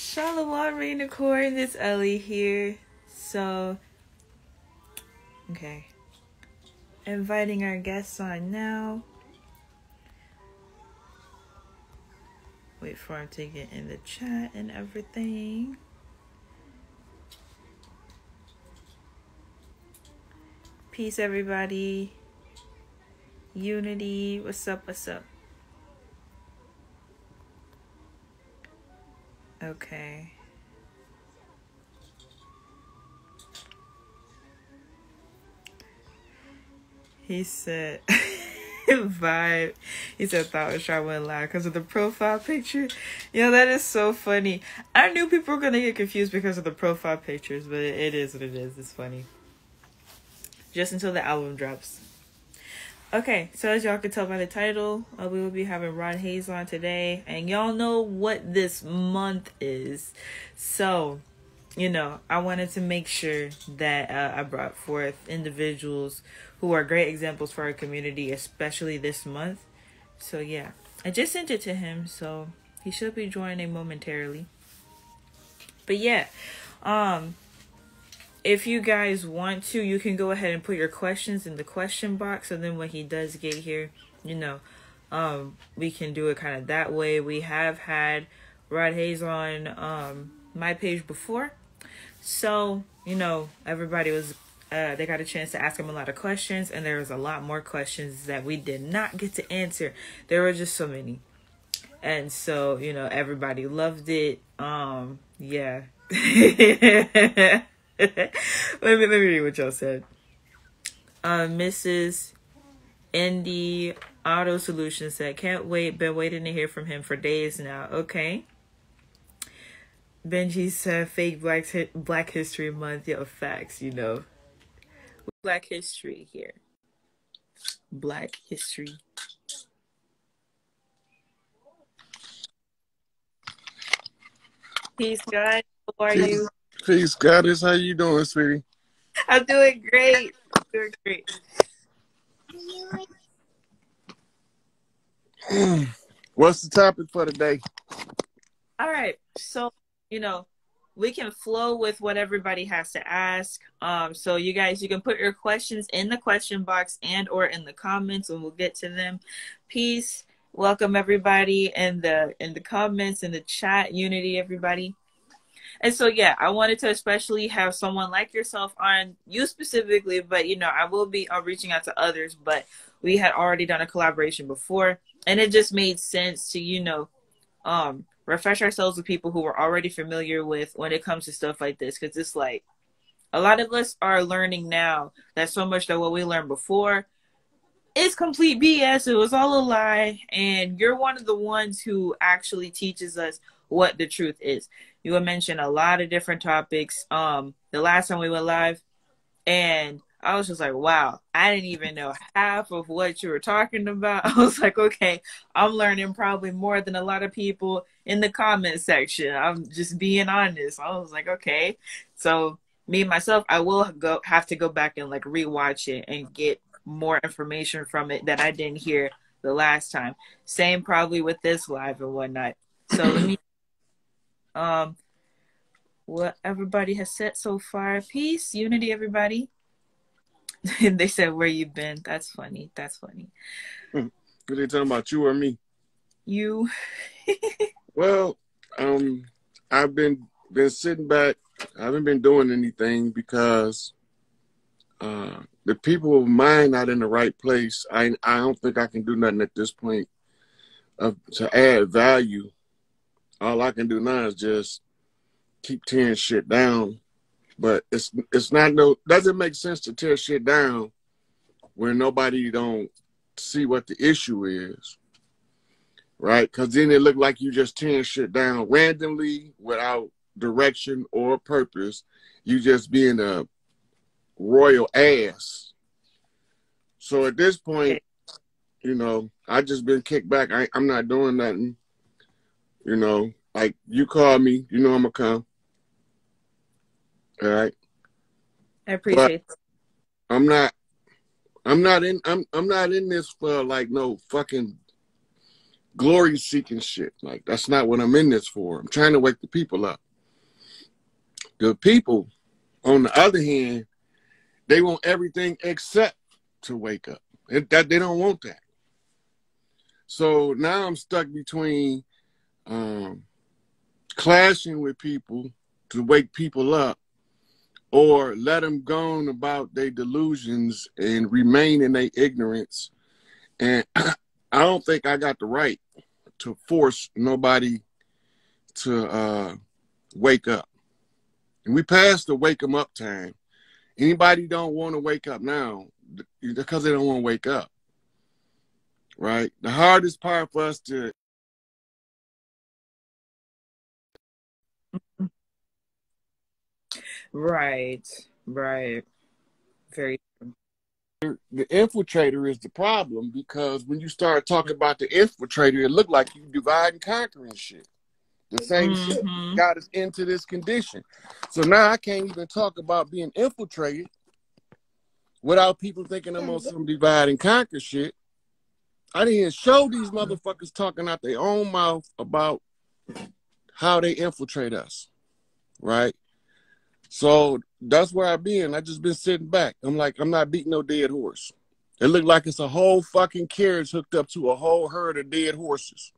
Shalom, Rainicorn. It's Ellie here. So, okay. Inviting our guests on now. Wait for him to get in the chat and everything. Peace, everybody. Unity. What's up? What's up? Okay. He said, vibe. He said, thought was shy went live because of the profile picture. Yo, that is so funny. I knew people were going to get confused because of the profile pictures, but it is what it is. It's funny. Just until the album drops. Okay, so as y'all can tell by the title, we will be having Rodney Hayes on today. And y'all know what this month is. So, you know, I wanted to make sure that I brought forth individuals who are great examples for our community, especially this month. So, yeah, I just sent it to him, so he should be joining momentarily. But, yeah, if you guys want to, you can go ahead and put your questions in the question box. And then when he does get here, you know, we can do it kind of that way. We have had Rod Hayes on my page before. So, you know, everybody was, they got a chance to ask him a lot of questions. And there was a lot more questions that we did not get to answer. There were just so many. And so, you know, everybody loved it. Yeah. let me read what y'all said. Mrs. Indy Auto Solutions said, can't wait, been waiting to hear from him for days now. Okay. Benji said, fake Black History Month. Yo, facts, you know. Black history here. Black history. Peace, guys. How are you? Peace, Goddess. How you doing, sweetie? I'm doing great. Doing great. What's the topic for today? All right. So, you know, we can flow with what everybody has to ask. So you guys, you can put your questions in the question box and or in the comments, and we'll get to them. Peace. Welcome everybody in the comments, in the chat. Unity, everybody. And so, yeah, I wanted to especially have someone like yourself on, you specifically, but, you know, I will be reaching out to others, but we had already done a collaboration before, and it just made sense to, you know, refresh ourselves with people who we're already familiar with when it comes to stuff like this, because it's like, a lot of us are learning now that so much that what we learned before is complete BS. It was all a lie, and you're one of the ones who actually teaches us what the truth is. You had mentioned a lot of different topics the last time we went live, and I was just like, wow, I didn't even know half of what you were talking about. I was like, okay, I'm learning probably more than a lot of people in the comment section. I'm just being honest. I was like, okay. So me, myself, I will have to go back and like rewatch it and get more information from it that I didn't hear the last time. Same probably with this live and whatnot. So let me what everybody has said so far. Peace, unity, everybody. And they said, where you been? That's funny. That's funny. Are they talking about you or me? You. Well, I've been sitting back. I haven't been doing anything because the people of mine not in the right place. I don't think I can do nothing at this point to add value. All I can do now is just keep tearing shit down. But it's not doesn't make sense to tear shit down when nobody don't see what the issue is, right? Because then it look like you just tearing shit down randomly without direction or purpose. You just being a royal ass. So at this point, you know, I just been kicked back. I'm not doing nothing. You know, like you call me, you know I'm gonna come. All right. I appreciate that. I'm not in this for like no fucking glory seeking shit. Like, that's not what I'm in this for. I'm trying to wake the people up. The people, on the other hand, they want everything except to wake up. That they don't want that. So now I'm stuck between clashing with people to wake people up, or let them go on about their delusions and remain in their ignorance. And I don't think I got the right to force nobody to wake up. And we passed the wake them up time. Anybody don't want to wake up now because they don't want to wake up, right? The hardest part for us to Right. Very. the infiltrator is the problem, because when you start talking about the infiltrator, it looked like you divide and conquer and shit. The same shit got us into this condition. So now I can't even talk about being infiltrated without people thinking I'm on some divide and conquer shit. I didn't show these motherfuckers talking out their own mouth about how they infiltrate us, right? So that's where I've been. I just been sitting back. I'm like, I'm not beating no dead horse. It looked like it's a whole fucking carriage hooked up to a whole herd of dead horses.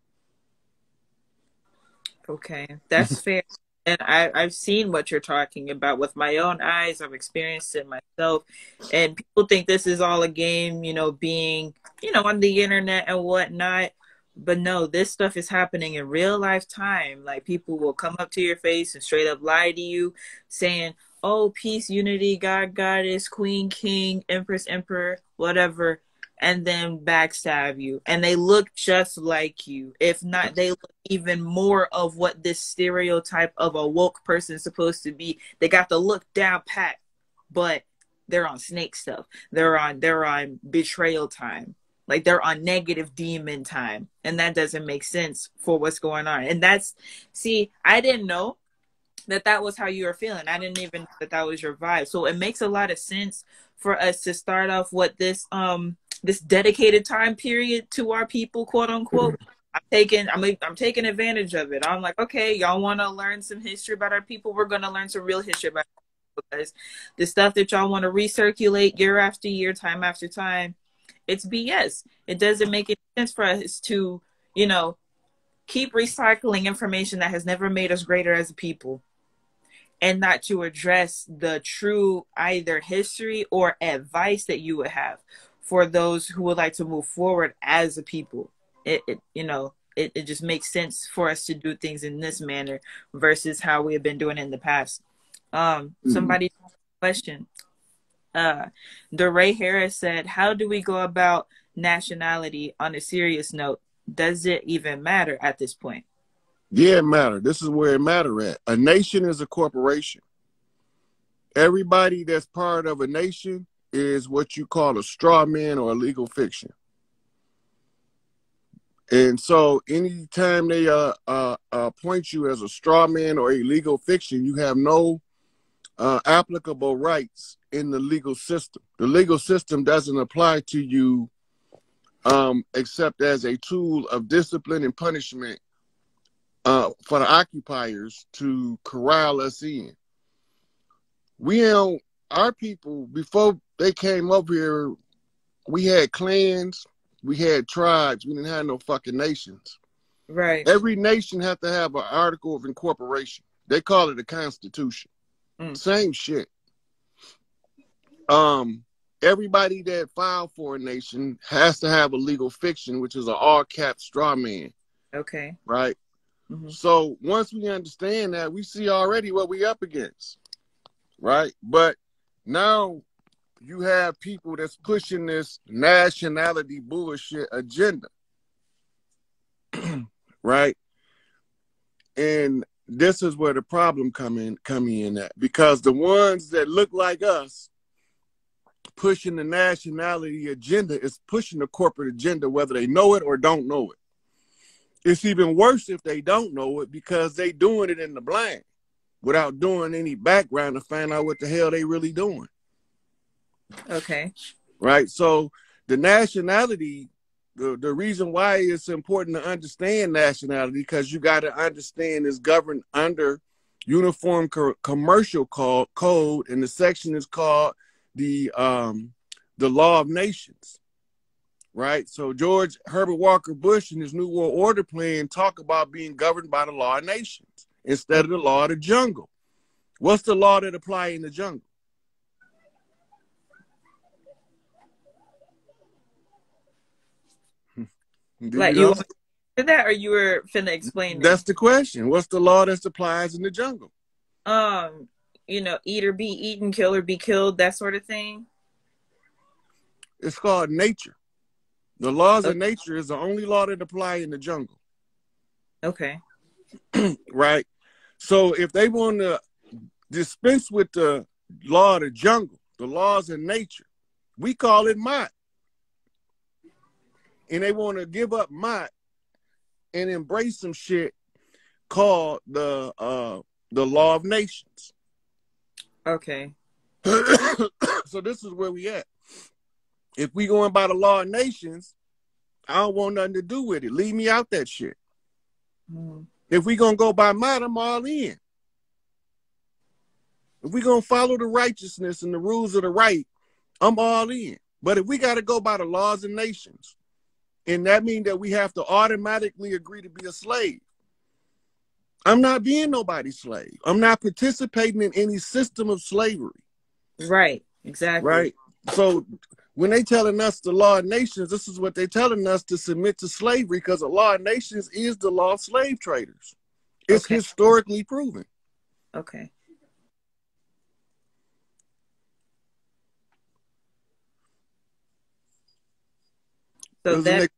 Okay, that's fair. And I've seen what you're talking about with my own eyes. I've experienced it myself. And people think this is all a game, being, on the internet and whatnot. But no, this stuff is happening in real life time. Like, people will come up to your face and straight up lie to you, saying, oh, peace, unity, God, goddess, queen, king, empress, emperor, whatever, and then backstab you. And they look just like you. If not, they look even more of what this stereotype of a woke person is supposed to be. They got the look down pat, but they're on snake stuff. They're on betrayal time. Like, they're on negative demon time. And that doesn't make sense for what's going on. And I didn't know that was how you were feeling. I didn't even know that was your vibe. So it makes a lot of sense for us to start off with this dedicated time period to our people, quote unquote. I'm taking advantage of it. I'm like, okay, y'all want to learn some history about our people? We're going to learn some real history about our people, because the stuff that y'all want to recirculate year after year, time after time, it's BS. It doesn't make any sense for us to, keep recycling information that has never made us greater as a people, and not to address the true either history or advice that you would have for those who would like to move forward as a people. It just makes sense for us to do things in this manner versus how we have been doing it in the past. Somebody question. DeRay Harris said, how do we go about nationality on a serious note? Does it even matter at this point? Yeah, it matters. This is where it matters at. A nation is a corporation. Everybody that's part of a nation is what you call a straw man or a legal fiction. And so anytime they appoint you as a straw man or a legal fiction, you have no applicable rights in the legal system. The legal system doesn't apply to you except as a tool of discipline and punishment for the occupiers to corral us in. Our people, before they came up here, we had clans, we had tribes, we didn't have no fucking nations. Right. Every nation had to have an article of incorporation. They call it a constitution. Same shit. Everybody that filed for a nation has to have a legal fiction, which is an all-cap straw man. Okay. Right? So once we understand that, we see already what we up against. Right? But now you have people that's pushing this nationality bullshit agenda. Right? And this is where the problem come in at, because the ones that look like us pushing the nationality agenda is pushing the corporate agenda, whether they know it or don't know it. It's even worse if they don't know it, because they doing it in the blind without doing any background to find out what the hell they really doing. Okay. Right? So the nationality the reason why it's important to understand nationality, because you got to understand it's governed under Uniform Commercial Code, and the section is called the Law of Nations, right? So George Herbert Walker Bush in his New World Order plan talk about being governed by the law of nations instead of the law of the jungle. What's the law that apply in the jungle? Like, you want to do that, or you were finna explain That's it? the question. What's the law that applies in the jungle? You know, eat or be eaten, kill or be killed, that sort of thing. It's called nature. The laws of Okay. nature is the only law that apply in the jungle. Okay. Right? So if they want to dispense with the law of the jungle, the laws of nature, we call it Mott. And they want to give up Mott and embrace some shit called the law of nations. Okay. So this is where we at. If we going by the law of nations, I don't want nothing to do with it. Leave me out that shit. If we gonna go by Mott, I'm all in. If we gonna follow the righteousness and the rules of the right, I'm all in. But if we gotta go by the laws of nations, and that means that we have to automatically agree to be a slave, I'm not being nobody's slave. I'm not participating in any system of slavery. Right. Exactly. Right? So when they telling us the law of nations, this is what they telling us, to submit to slavery, because the law of nations is the law of slave traders. It's historically proven. Okay. So that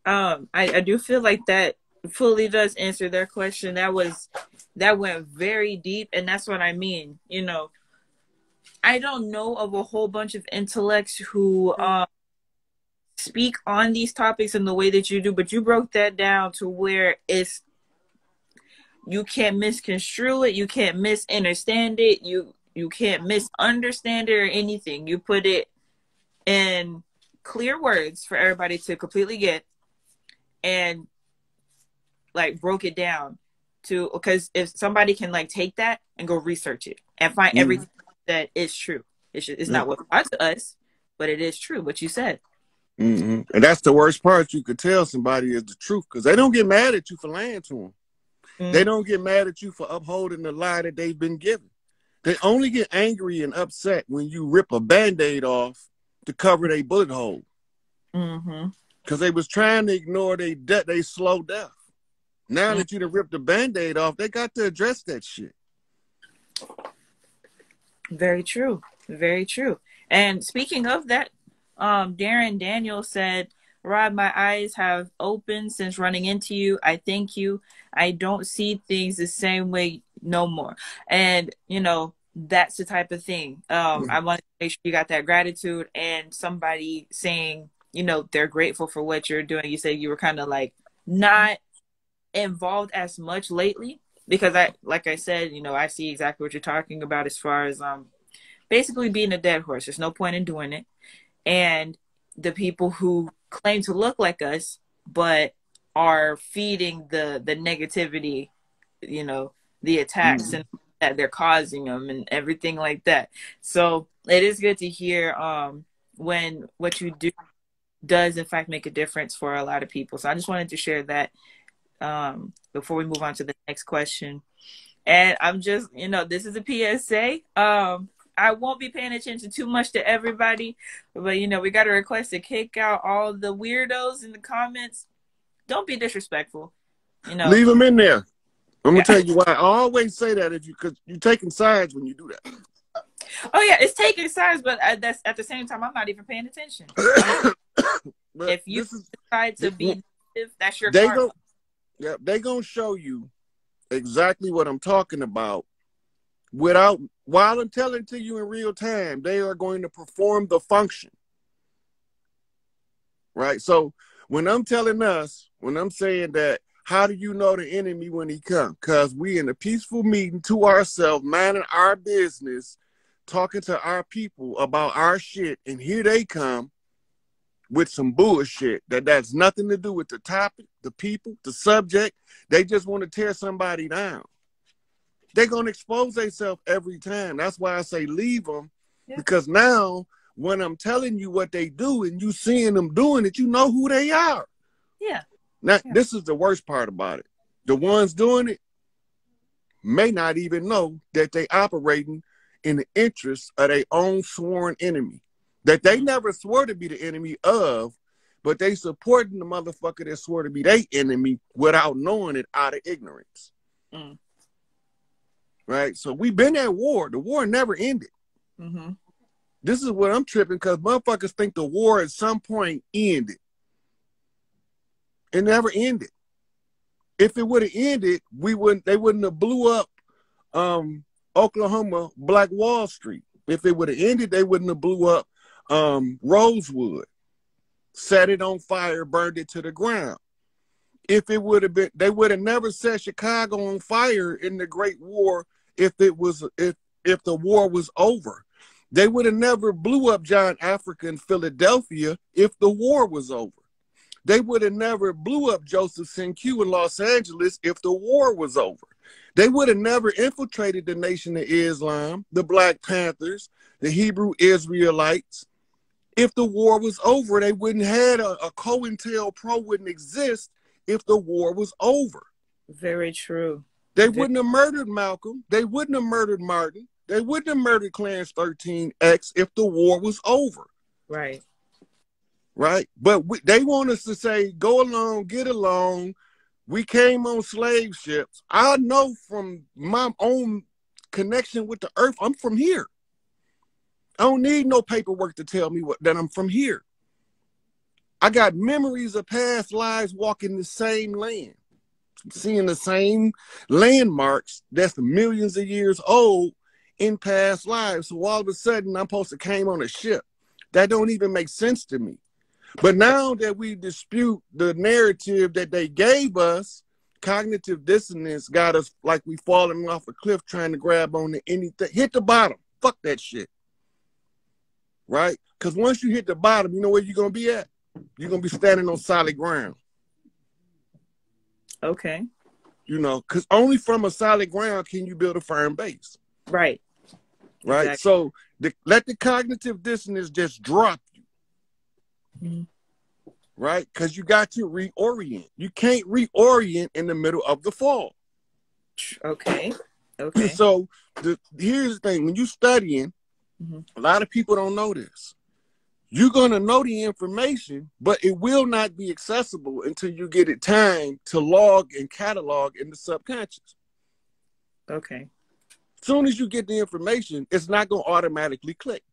I do feel like that fully does answer their question. That went very deep, and that's what I mean. You know, I don't know of a whole bunch of intellects who speak on these topics in the way that you do, but you broke that down to where you can't misconstrue it, you can't misunderstand it, you can't misunderstand it or anything. You put it in clear words for everybody to completely get, and like broke it down to, because if somebody can like take that and go research it and find everything that is true, it's not what applies to us, but it is true what you said. And that's the worst part you could tell somebody is the truth, because they don't get mad at you for lying to them. They don't get mad at you for upholding the lie that they've been given. They only get angry and upset when you rip a Band-Aid off to cover their bullet hole. Because they was trying to ignore they slow death. Now that you done ripped the Band-Aid off, they got to address that shit. Very true. Very true. And speaking of that, Darren Daniel said, Rod, my eyes have opened since running into you. I thank you. I don't see things the same way no more. And, you know, that's the type of thing. I want to make sure you got that gratitude, and somebody saying, you know, they're grateful for what you're doing. You said you were kind of like not involved as much lately, because like I said, you know, I see exactly what you're talking about as far as basically being a dead horse. There's no point in doing it. And the people who claim to look like us but are feeding the negativity, you know, the attacks and that they're causing them and everything like that. So it is good to hear when what you do does in fact make a difference for a lot of people. So I just wanted to share that before we move on to the next question. And I'm just, you know, this is a PSA. I won't be paying attention too much to everybody, but, you know, we got a request to kick out all the weirdos in the comments. Don't be disrespectful. You know, leave them in there. I'm gonna tell you why. I always say that, because you're taking sides when you do that. Oh yeah, it's taking sides, but that's at the same time I'm not even paying attention. If you decide to be negative, that's your karma. They gonna show you exactly what I'm talking about. While I'm telling to you in real time, they are going to perform the function. Right? So when I'm saying that, how do you know the enemy when he comes? Because we in a peaceful meeting to ourselves, minding our business, talking to our people about our shit, and here they come with some bullshit that's nothing to do with the topic, the people, the subject. They just want to tear somebody down. They're going to expose themselves every time. That's why I say leave them, because now when I'm telling you what they do and you seeing them doing it, you know who they are. Yeah. Now, this is the worst part about it. The ones doing it may not even know that they operating in the interest of their own sworn enemy that they never swore to be the enemy of, but they supporting the motherfucker that swore to be their enemy without knowing it out of ignorance. Right? So we've been at war. The war never ended. This is what I'm tripping, because motherfuckers think the war at some point ended. It never ended. If it would have ended, they wouldn't have blew up Oklahoma Black Wall Street. If it would have ended, they wouldn't have blew up Rosewood, set it on fire, burned it to the ground. If it would have been, they would have never set Chicago on fire in the Great War if the war was over. They would have never blew up John Africa in Philadelphia if the war was over. They would have never blew up Joseph Q in Los Angeles if the war was over. They would have never infiltrated the Nation of Islam, the Black Panthers, the Hebrew Israelites. If the war was over, they wouldn't have a COINTELPRO wouldn't exist if the war was over. Very true. They wouldn't have murdered Malcolm. They wouldn't have murdered Martin. They wouldn't have murdered Clarence 13X if the war was over. Right. Right? But they want us to say, go along, get along. We came on slave ships. I know from my own connection with the earth, I'm from here. I don't need no paperwork to tell me that I'm from here. I got memories of past lives walking the same land, seeing the same landmarks that's millions of years old in past lives. So all of a sudden, I'm supposed to came on a ship. That don't even make sense to me. But now that we dispute the narrative that they gave us, cognitive dissonance got us like we falling off a cliff trying to grab on to anything. Hit the bottom. Fuck that shit. Right? Because once you hit the bottom, you know where you're going to be at? You're going to be standing on solid ground. Okay. You know, because only from a solid ground can you build a firm base. Right. Right? Exactly. So let the cognitive dissonance just drop you. Right? Because you got to reorient. You can't reorient in the middle of the fall. Okay. Okay. So here's the thing. When you're studying, a lot of people don't know this. You're going to know the information, but it will not be accessible until you get it time to log and catalog in the subconscious. Okay. As soon as you get the information, it's not going to automatically click.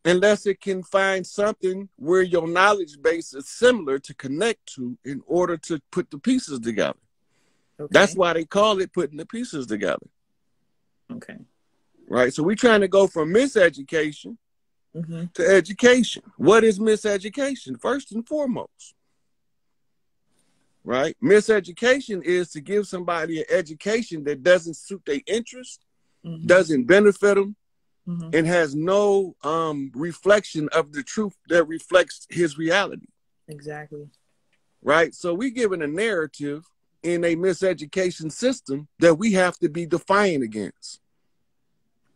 Unless it can find something where your knowledge base is similar to connect to in order to put the pieces together. Okay. That's why they call it putting the pieces together. Okay. Right? So we're trying to go from miseducation to education. What is miseducation? First and foremost. Right? Miseducation is to give somebody an education that doesn't suit their interest, doesn't benefit them, and has no reflection of the truth that reflects his reality. Exactly. Right? So we given a narrative in a miseducation system that we have to be defiant against.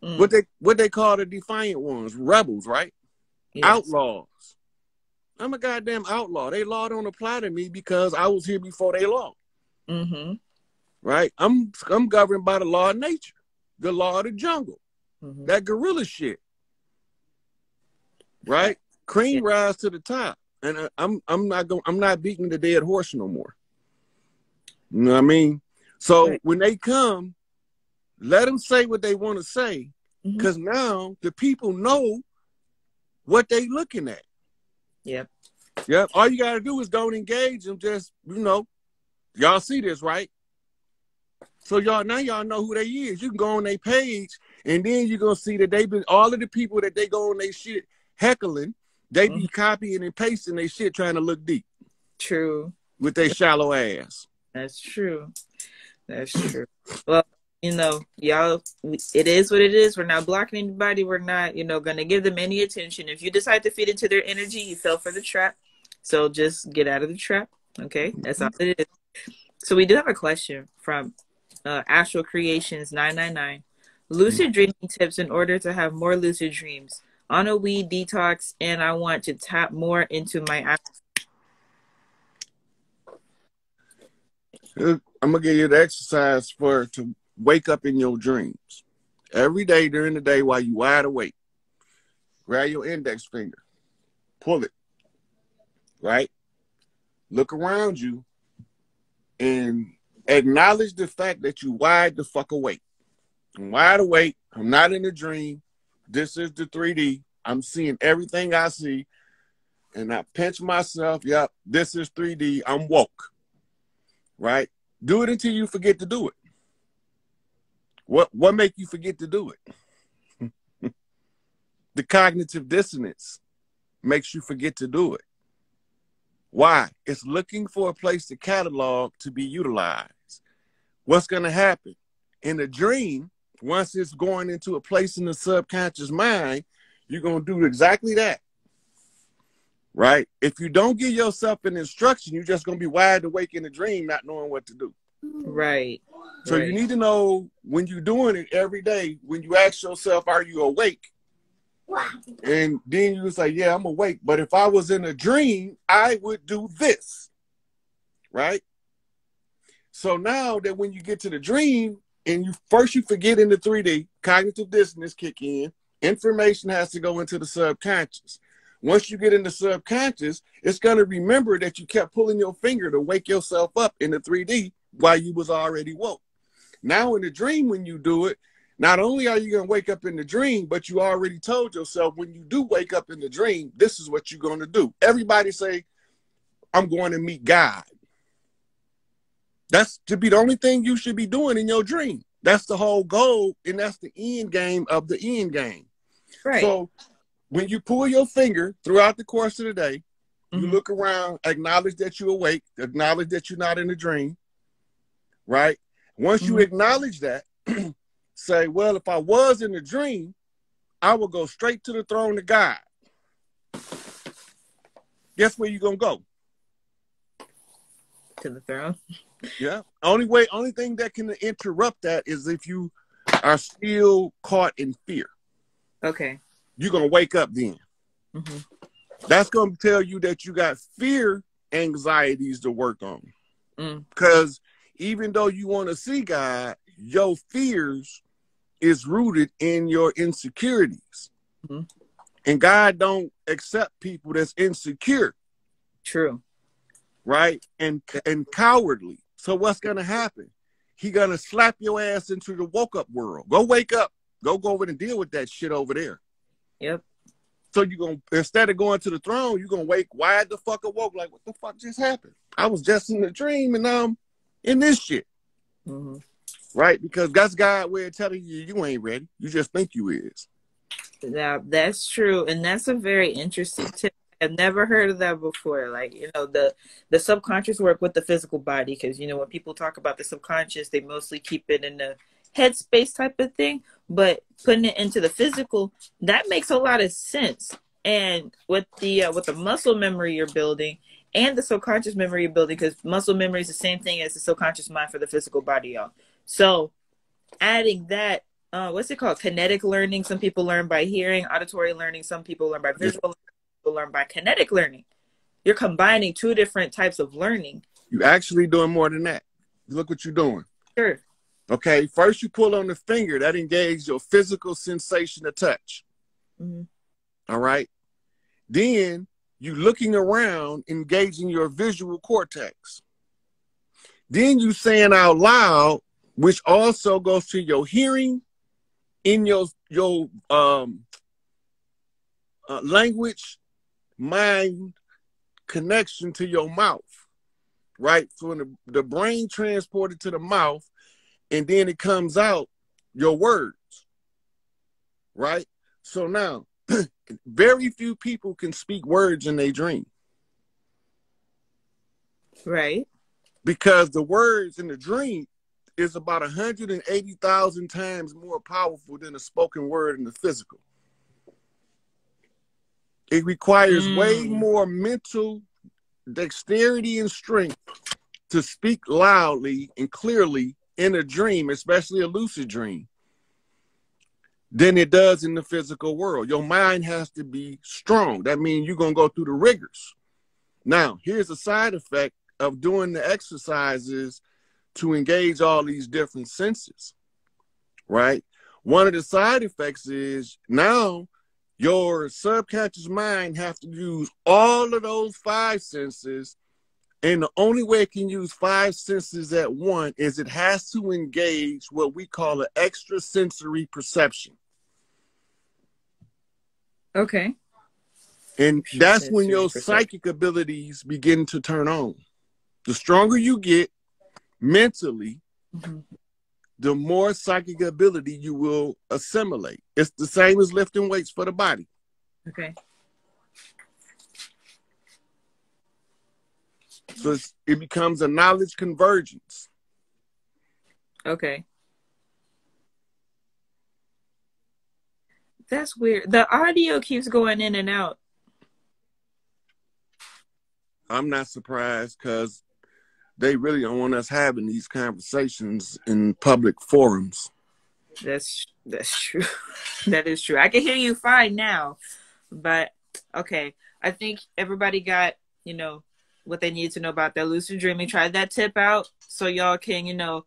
What they call the defiant ones, rebels, right? Yes. Outlaws. I'm a goddamn outlaw. They law don't apply to me because I was here before they law. Right? I'm governed by the law of nature, the law of the jungle, that gorilla shit. Right? Cream rise to the top, and I'm not beating the dead horse no more. You know what I mean? So when they come, let them say what they want to say, because now the people know what they looking at. Yep. All you got to do is don't engage them. Just, y'all see this, right? So y'all know who they is. You can go on their page, and then you're going to see that they've been, all of the people that they go on their shit heckling, they be copying and pasting their shit trying to look deep. True. With their shallow ass. That's true. That's true. Well, y'all, it is what it is. We're not blocking anybody. We're not, going to give them any attention. If you decide to feed into their energy, you fell for the trap. So just get out of the trap. Okay. That's all it is. So we do have a question from Astral Creations 999. Lucid dreaming tips in order to have more lucid dreams. On a weed detox, and I want to tap more into my. I'm gonna give you the exercise to wake up in your dreams every day during the day while you wide awake. Grab your index finger, pull it, right? Look around you and acknowledge the fact that you wide the fuck awake. I'm wide awake. I'm not in a dream. This is the 3D. I'm seeing everything I see. And I pinch myself. Yep, this is 3D. I'm woke. Right? Do it until you forget to do it. What make you forget to do it? The cognitive dissonance makes you forget to do it. Why? It's looking for a place to catalog to be utilized. What's going to happen? In a dream, once it's going into a place in the subconscious mind, you're going to do exactly that. Right? If you don't give yourself an instruction, you're just going to be wide awake in a dream, not knowing what to do. Right. So you need to know when you're doing it every day, when you ask yourself, are you awake? And then you say, yeah, I'm awake. But if I was in a dream, I would do this. Right? So now that when you get to the dream and you forget in the 3D, cognitive dissonance kick in, information has to go into the subconscious. Once you get in the subconscious, it's going to remember that you kept pulling your finger to wake yourself up in the 3D while you was already woke. Now in the dream, when you do it, not only are you going to wake up in the dream, but you already told yourself when you do wake up in the dream, this is what you're going to do. Everybody say, I'm going to meet God. That's to be the only thing you should be doing in your dream. That's the whole goal, and that's the end game of the end game. Right. So when you pull your finger throughout the course of the day, you look around, acknowledge that you're awake, acknowledge that you're not in a dream, right? Once you acknowledge that, say, well, if I was in a dream, I would go straight to the throne of God. Guess where you're going to go? To the throne. Yeah. Only thing that can interrupt that is if you are still caught in fear. Okay. You're going to wake up then. That's going to tell you that you got fear anxieties to work on. Because even though you want to see God, your fears is rooted in your insecurities. And God don't accept people that's insecure. True. Right? And cowardly. So what's going to happen? He going to slap your ass into the woke up world. Go wake up. Go over and deal with that shit over there. Yep. So you're going to, instead of going to the throne, you're going to wake wide the fuck awoke. Like, what the fuck just happened? I was just in a dream and now I'm in this shit. Right? Because that's God way of telling you, you ain't ready. You just think you is. Yeah, that's true. And that's a very interesting tip. I've never heard of that before. Like, the subconscious work with the physical body. Because, when people talk about the subconscious, they mostly keep it in the headspace type of thing. But putting it into the physical, that makes a lot of sense. And with the muscle memory you're building and the subconscious memory you're building, because muscle memory is the same thing as the subconscious mind for the physical body, y'all. So adding that, what's it called? Kinetic learning. Some people learn by hearing. Auditory learning. Some people learn by visual. Some people learn by kinetic learning. You're combining two different types of learning. You're actually doing more than that. Look what you're doing. Sure. Okay, first you pull on the finger. That engages your physical sensation of touch. All right? Then you looking around, engaging your visual cortex. Then you saying out loud, which also goes to your hearing, in your language, mind connection to your mouth. Right? So when the brain transported to the mouth, and then it comes out your words, right? So now, very few people can speak words in their dream. Right. Because the words in the dream, is about 180,000 times more powerful than a spoken word in the physical. It requires way more mental dexterity and strength to speak loudly and clearly in a dream, especially a lucid dream, than it does in the physical world. Your mind has to be strong. That means you're going to go through the rigors. Now, here's a side effect of doing the exercises to engage all these different senses, right? One of the side effects is now your subconscious mind has to use all of those 5 senses, and the only way it can use 5 senses at once is it has to engage what we call an extrasensory perception. Okay. And that's when your psychic abilities begin to turn on. The stronger you get mentally, the more psychic ability you will assimilate. It's the same as lifting weights for the body. Okay. So it becomes a knowledge convergence. Okay. That's weird. The audio keeps going in and out. I'm not surprised because they really don't want us having these conversations in public forums. That's true. That is true. I can hear you fine now, but okay. I think everybody got, what they need to know about that lucid dreaming. Try that tip out so y'all can,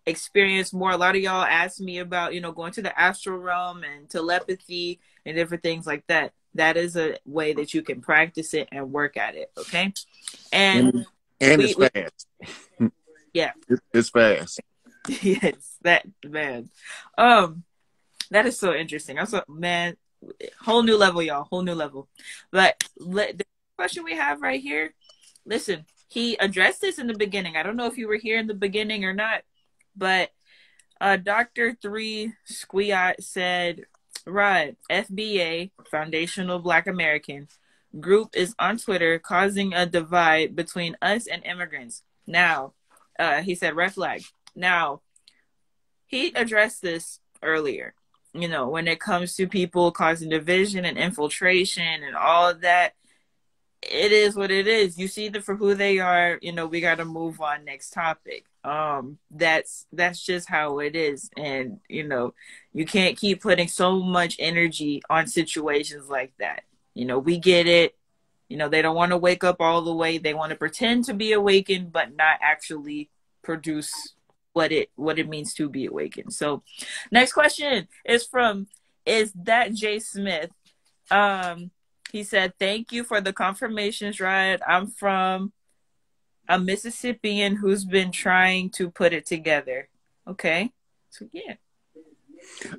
experience more. A lot of y'all asked me about, going to the astral realm and telepathy and different things like that. That is a way that you can practice it and work at it. Okay. And it's fast. Yeah. It's fast. Yes, that man. That is so interesting. Also, man, whole new level, y'all. Whole new level. But the question we have right here, listen, he addressed this in the beginning. I don't know if you were here in the beginning or not, but Dr. 3 Squiat said, Rod, FBA, Foundational Black American, group is on Twitter causing a divide between us and immigrants. Now, he said, red flag. Now, he addressed this earlier, when it comes to people causing division and infiltration and all of that. It is what it is. You see them for who they are. We got to move on. Next topic. That's just how it is. And, you can't keep putting so much energy on situations like that. We get it. They don't want to wake up all the way. They want to pretend to be awakened, but not actually produce what it means to be awakened. So next question is that Jay Smith. He said, thank you for the confirmations, Rod. I'm from a Mississippian who's been trying to put it together. Okay. So yeah.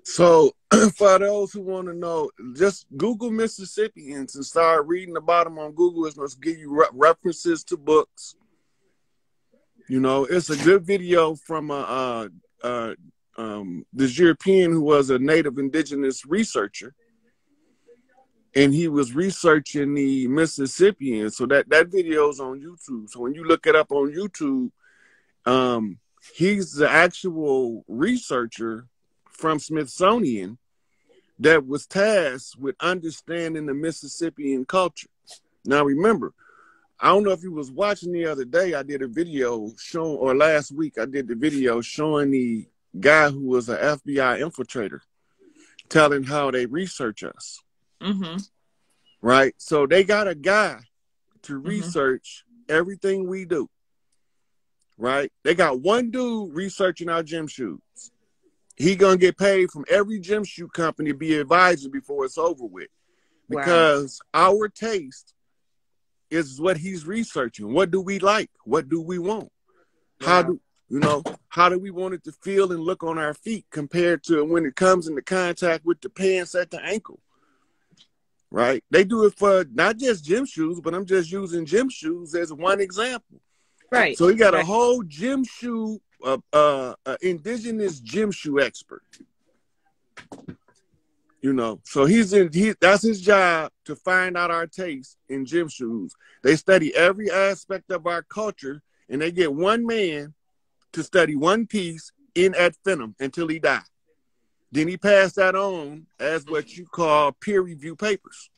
So for those who want to know, just Google Mississippians and start reading about them on Google. It's going to give you references to books. It's a good video from this European who was a native indigenous researcher. And he was researching the Mississippians. So that video is on YouTube. So when you look it up on YouTube, he's the actual researcher from Smithsonian that was tasked with understanding the Mississippian culture. Now, remember, I don't know if you was watching the other day, I did a video or last week, I did the video showing the guy who was an FBI infiltrator, telling how they research us. Mm-hmm. Right? So they got a guy to research everything we do. Right? They got one dude researching our gym shoes. He gonna get paid from every gym shoe company to be advisor before it's over with. Because our taste is what he's researching. What do we like? What do we want? Wow. How do we want it to feel and look on our feet compared to when it comes into contact with the pants at the ankle? Right? They do it for not just gym shoes, but I'm just using gym shoes as one example. Right. So he got a whole gym shoe, indigenous gym shoe expert. So that's his job, to find out our taste in gym shoes. They study every aspect of our culture, and they get one man to study one piece in ad infinitum until he died. Then he passed that on as what you call peer review papers.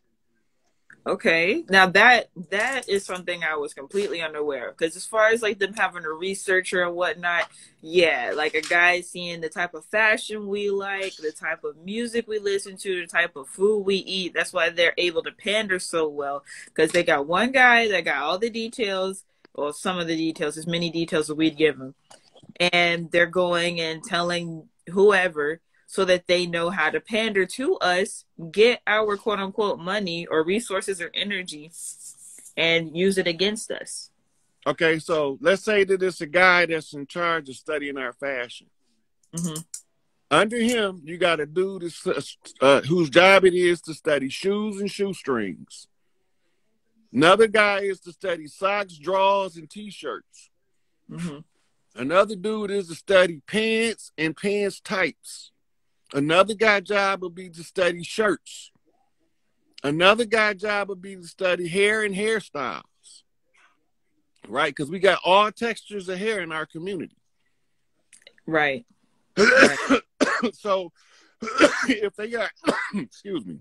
Okay, now that is something I was completely unaware of, because as far as like them having a researcher and whatnot, yeah, like a guy seeing the type of fashion we like, the type of music we listen to, the type of food we eat. That's why they're able to pander so well, because they got one guy that got all the details, or some of the details, as many details as we'd give them, and they're going and telling whoever, so that they know how to pander to us, get our quote unquote money or resources or energy, and use it against us. Okay, so let's say that it's a guy that's in charge of studying our fashion. Mm-hmm. Under him, you got a dude whose job it is to study shoes and shoestrings. Another guy is to study socks, drawers, and t-shirts. Mm-hmm. Another dude is to study pants and pants types. Another guy's job will be to study shirts. Another guy's job will be to study hair and hairstyles. Right? Because we got all textures of hair in our community. Right. So if they got, excuse me,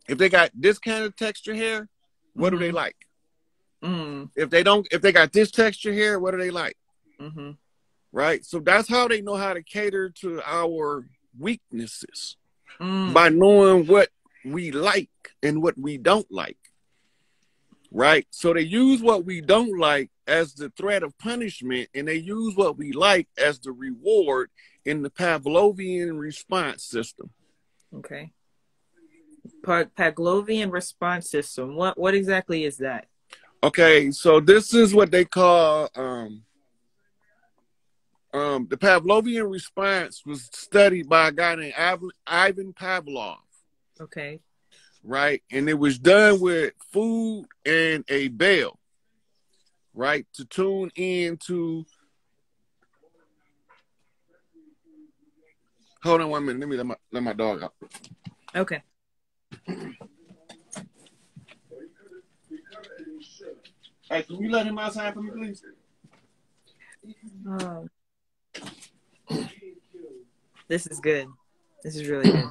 if they got this kind of texture hair, what do they like? Mm. If they got this texture hair, what do they like? Mm-hmm. Right? So that's how they know how to cater to our weaknesses, by knowing what we like and what we don't like. Right? So they use what we don't like as the threat of punishment, and they use what we like as the reward in the Pavlovian response system. Okay. Paclovian response system. What exactly is that? Okay, so this is what they call the Pavlovian response was studied by a guy named Ivan Pavlov. Okay. Right? And it was done with food and a bell, right? To tune into. Hold on 1 minute. Let me let my dog out. Okay. Hey, can you let him outside for me, please? This is good. This is really good.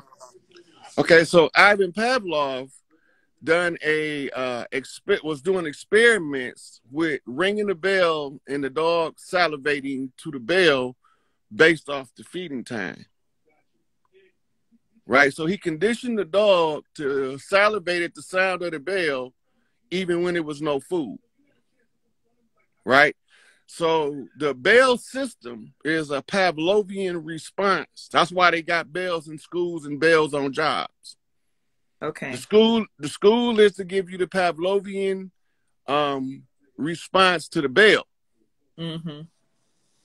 Okay, so Ivan Pavlov was doing experiments with ringing the bell and the dog salivating to the bell based off the feeding time. Right, so he conditioned the dog to salivate at the sound of the bell even when there was no food. Right? So the bell system is a Pavlovian response. That's why they got bells in schools and bells on jobs. Okay. The school is to give you the Pavlovian response to the bell. Mm-hmm.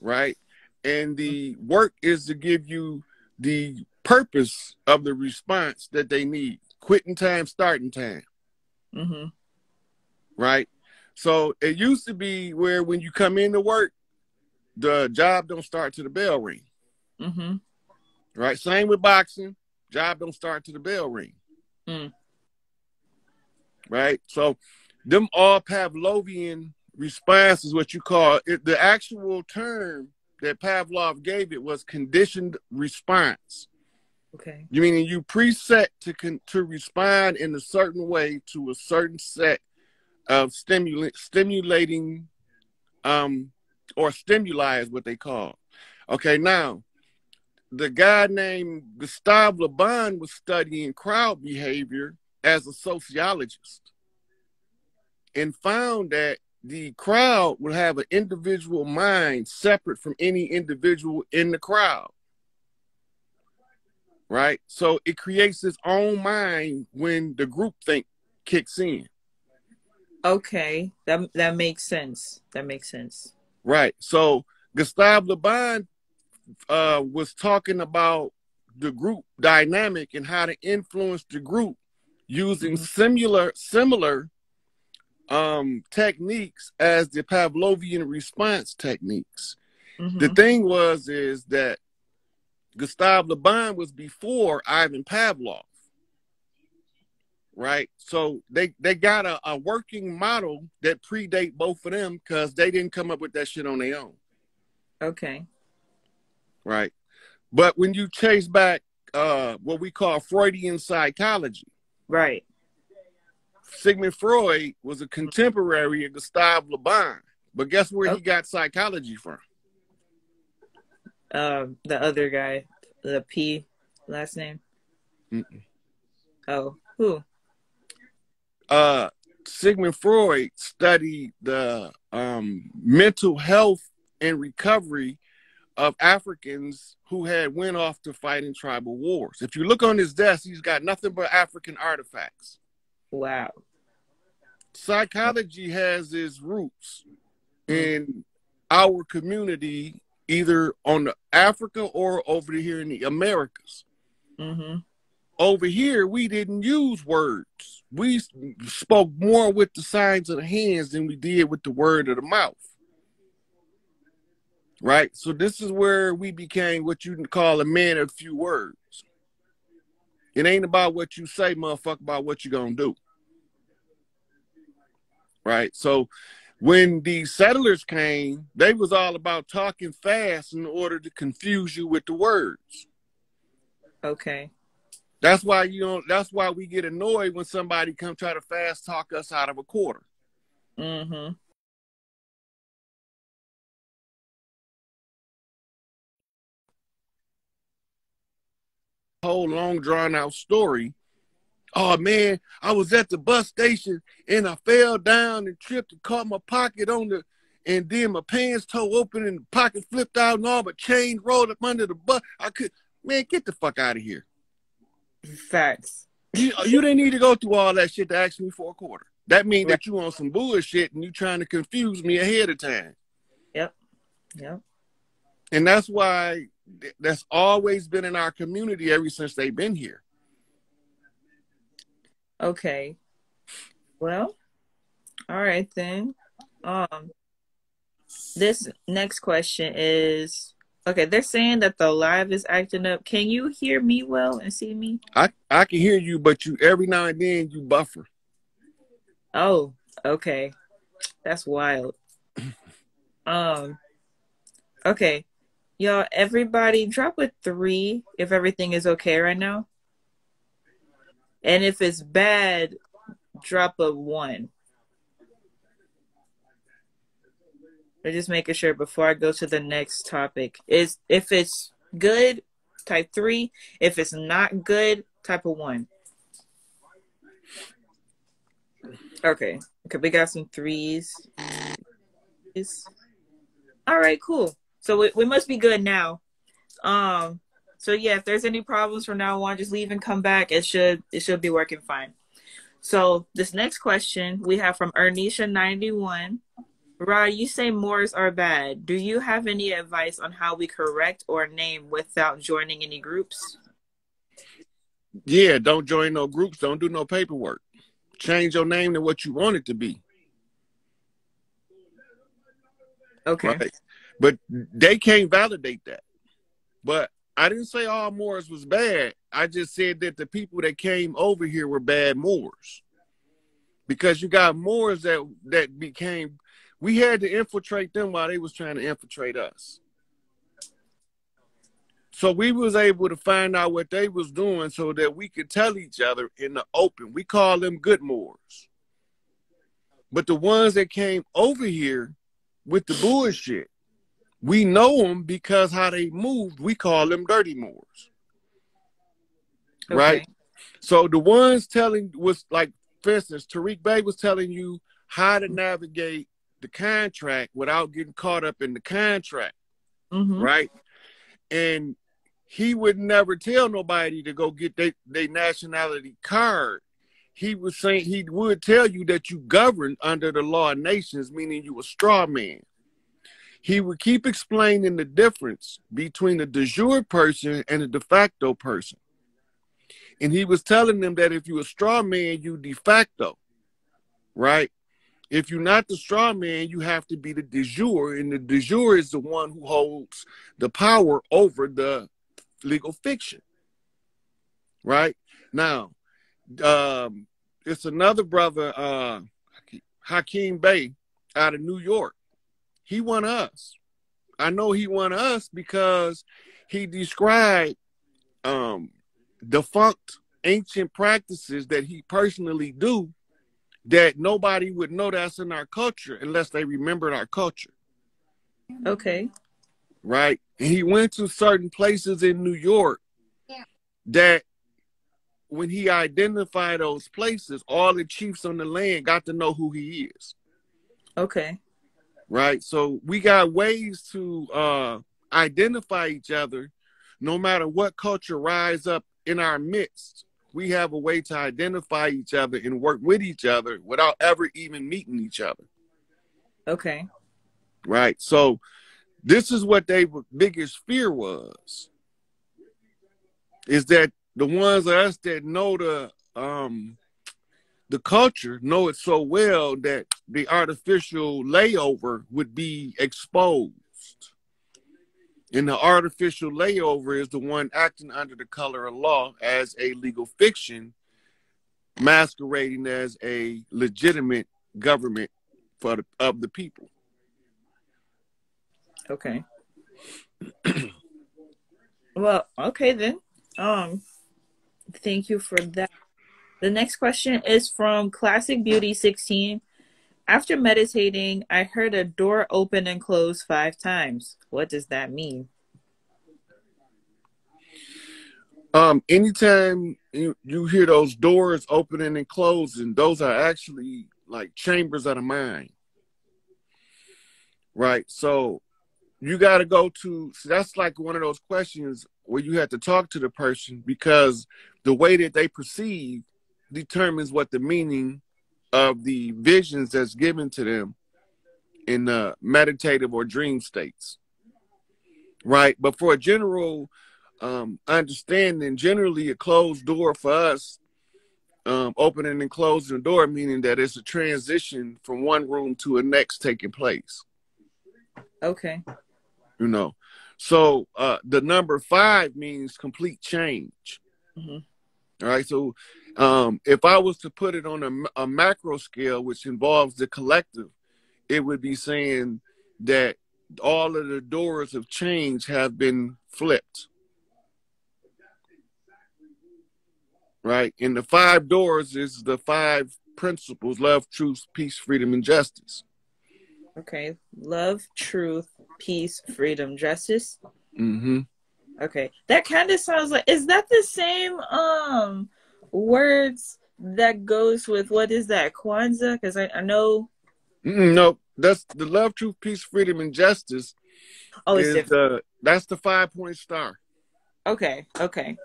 Right? And the work is to give you the purpose of the response that they need. Quitting time, starting time. Mm-hmm. Right? So it used to be where when you come into work, the job don't start till the bell ring. Mm-hmm. Right? Same with boxing. Job don't start till the bell ring. Mm. Right? So them all Pavlovian response is what you call it. The actual term that Pavlov gave it was conditioned response. Okay. You mean you preset to respond in a certain way to a certain set of stimulating or stimuli is what they call. Okay, now the guy named Gustave Le Bon was studying crowd behavior as a sociologist and found that the crowd would have an individual mind separate from any individual in the crowd. Right? So it creates its own mind when the group think kicks in. Okay, that makes sense. That makes sense. Right. So Gustave Le Bon was talking about the group dynamic and how to influence the group using similar techniques as the Pavlovian response techniques. Mm-hmm. The thing is that Gustave Le Bon was before Ivan Pavlov. Right? So they got a working model that predate both of them because they didn't come up with that shit on their own. Okay. right? But when you chase back what we call Freudian psychology, Right. Sigmund Freud was a contemporary of Gustave Le Bon. But guess where he got psychology from? The other guy, the P last name. Mm-mm. Oh, who? Sigmund Freud studied the mental health and recovery of Africans who had went off to fight in tribal wars. If you look on his desk, he's got nothing but African artifacts. Wow. Psychology has its roots in our community, either on the Africa or over here in the Americas. Mm-hmm. Over here, we didn't use words. We spoke more with the signs of the hands than we did with the word of the mouth. Right? So this is where we became what you call a man of few words. It ain't about what you say, motherfucker, about what you're going to do. Right? So when the settlers came, they was all about talking fast in order to confuse you with the words. Okay. That's why that's why we get annoyed when somebody come try to fast talk us out of a quarter. Mm-hmm. Whole long drawn out story. Oh man, I was at the bus station and I fell down and tripped and caught my pocket and then my pants toe open and the pocket flipped out and all but chain rolled up under the bus. Man, get the fuck out of here. Facts. You didn't need to go through all that shit to ask me for a quarter. That means Right. that you on some bullshit and you trying to confuse me ahead of time. Yep. Yep. And that's why that's always been in our community ever since they've been here. Okay. Well, all right then. This next question is, okay, they're saying that the live is acting up. Can you hear me well and see me? I can hear you, but you every now and then you buffer. Oh, okay. That's wild. Okay. Y'all, everybody drop a 3 if everything is okay right now. And if it's bad, drop a 1. I'm just making sure before I go to the next topic. If it's good, type 3. If it's not good, type a 1. Okay, we got some 3s. All right, cool. So we must be good now. So yeah, if there's any problems from now on, just leave and come back. It should be working fine. So this next question we have from Ernisha91. Rod, you say Moors are bad. Do you have any advice on how we correct or name without joining any groups? Yeah, don't join no groups. Don't do no paperwork. Change your name to what you want it to be. Okay. Right? But they can't validate that. But I didn't say all Moors was bad. I just said that the people that came over here were bad Moors. Because you got Moors that became, we had to infiltrate them while they was trying to infiltrate us. So we was able to find out what they was doing so that we could tell each other in the open. We call them good Moors. But the ones that came over here with the bullshit, we know them because how they moved. We call them dirty Moors. Okay. Right? So the ones telling was like, for instance, Tariq Bey was telling you how to navigate the contract without getting caught up in the contract. Mm-hmm. Right? And he would never tell nobody to go get their nationality card. He was saying he would tell you that you govern under the law of nations, meaning you a straw man. He would keep explaining the difference between the de jure person and a de facto person. And he was telling them that if you're a straw man, you de facto, right? If you're not the straw man, you have to be the de jure, and the de jure is the one who holds the power over the legal fiction, right? Now, it's another brother, Hakeem Bey, out of New York. He won us. I know he won us because he described defunct ancient practices that he personally do that nobody would know that's in our culture unless they remembered our culture. Okay. Right? And he went to certain places in New York that when he identified those places, all the chiefs on the land got to know who he is. Okay. Right? So we got ways to identify each other no matter what culture rise up in our midst. We have a way to identify each other and work with each other without ever even meeting each other. Okay. Right? So this is what their biggest fear was, is that the ones of us that know the culture know it so well that the artificial layover would be exposed. And the artificial layover is the one acting under the color of law as a legal fiction, masquerading as a legitimate government of the people. Okay. Well, okay then. Thank you for that. The next question is from Classic Beauty 16. After meditating, I heard a door open and close 5 times. What does that mean? Anytime you hear those doors opening and closing, those are actually like chambers of the mind. Right? So you got to go to, so that's like one of those questions where you have to talk to the person, because the way that they perceive determines what the meaning of the visions that's given to them in the meditative or dream states. Right? But for a general understanding, generally a closed door for us, opening and closing the door, meaning that it's a transition from one room to a next taking place. Okay. You know, so the number 5 means complete change. Mm-hmm. All right. So if I was to put it on a macro scale, which involves the collective, it would be saying that all of the doors of change have been flipped. Right. And the 5 doors is the 5 principles: love, truth, peace, freedom, and justice. Okay. Love, truth, peace, freedom, justice. Mm-hmm. Okay. That kind of sounds like, is that the same words that goes with, what is that, Kwanzaa? Because I know. No, that's the love, truth, peace, freedom, and justice. Oh, it's different. That's the 5-point star. Okay. Okay.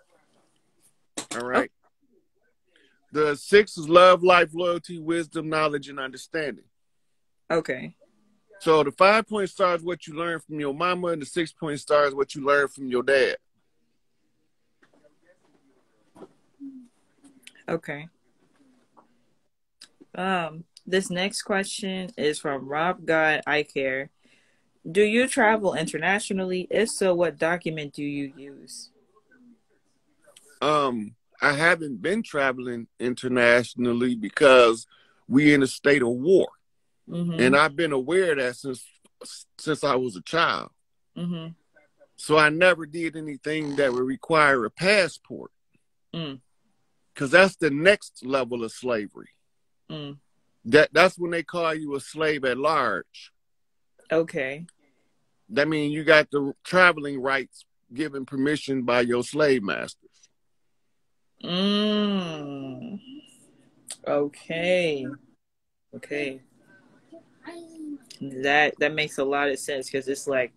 All right. The 6 is love, life, loyalty, wisdom, knowledge, and understanding. Okay. So the 5-point star is what you learn from your mama, and the 6-point star is what you learn from your dad. Okay. This next question is from Rob God I Care. Do you travel internationally? If so, what document do you use? I haven't been traveling internationally because we in a state of war. Mm-hmm. And I've been aware of that since I was a child. Mm-hmm. So I never did anything that would require a passport. Because that's the next level of slavery. That's when they call you a slave at large. Okay. That means you got the traveling rights given permission by your slave masters. Okay. Okay. That makes a lot of sense, because it's like,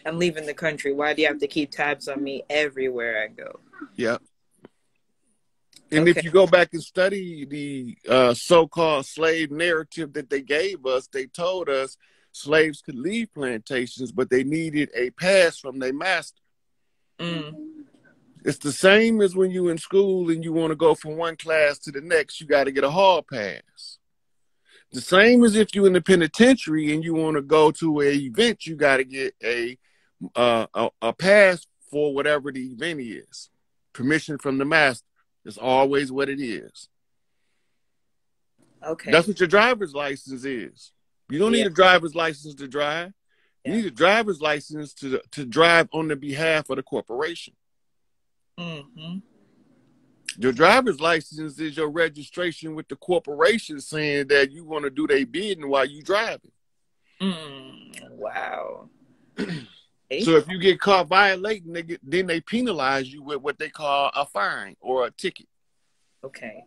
I'm leaving the country. Why do you have to keep tabs on me everywhere I go? Yeah. And if you go back and study the so-called slave narrative that they gave us, they told us slaves could leave plantations, but they needed a pass from their master. It's the same as when you're in school and you want to go from one class to the next, you got to get a hall pass. The same as if you're in the penitentiary and you want to go to an event, you got to get a pass for whatever the event is. Permission from the master is always what it is. Okay. That's what your driver's license is. You don't need a driver's license to drive. You Yeah. need a driver's license to drive on the behalf of the corporation. Mm-hmm. Your driver's license is your registration with the corporation saying that you want to do their bidding while you driving. Wow. So if you get caught violating, then they penalize you with what they call a fine or a ticket. Okay.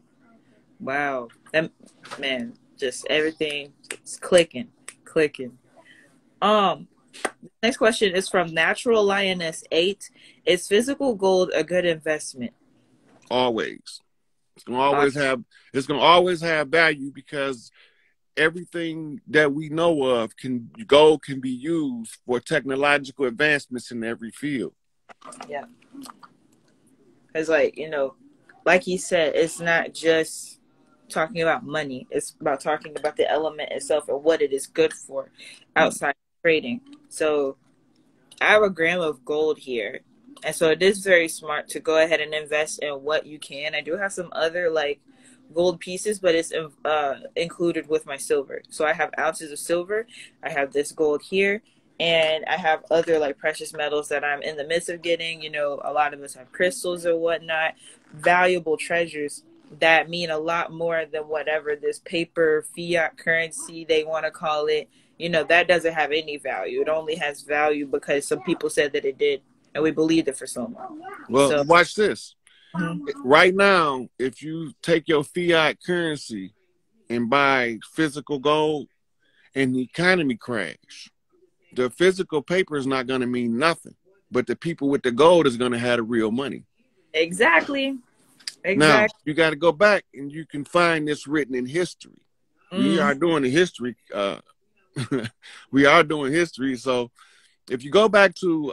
Wow. That, man, just everything is clicking, clicking. Next question is from Natural Lioness 8. Is physical gold a good investment? Always. It's gonna always have value because everything that we know of gold can be used for technological advancements in every field. Yeah. Because like you said, it's not just talking about money. It's about talking about the element itself and what it is good for outside of trading. So I have a gram of gold here. And so it is very smart to go ahead and invest in what you can. I do have some other gold pieces, but it's included with my silver. So I have ounces of silver. I have this gold here. And I have other precious metals that I'm in the midst of getting. A lot of us have crystals or whatnot, valuable treasures that mean a lot more than whatever this paper fiat currency they want to call it. That doesn't have any value. It only has value because some people said that it did, and we believed it for so long. Well, So, watch this. mm-hmm. Right now, if you take your fiat currency and buy physical gold and the economy crash, the physical paper is not going to mean nothing. But the people with the gold is going to have the real money. Exactly. Now, you got to go back and you can find this written in history. We are doing the history. We are doing history. So if you go back to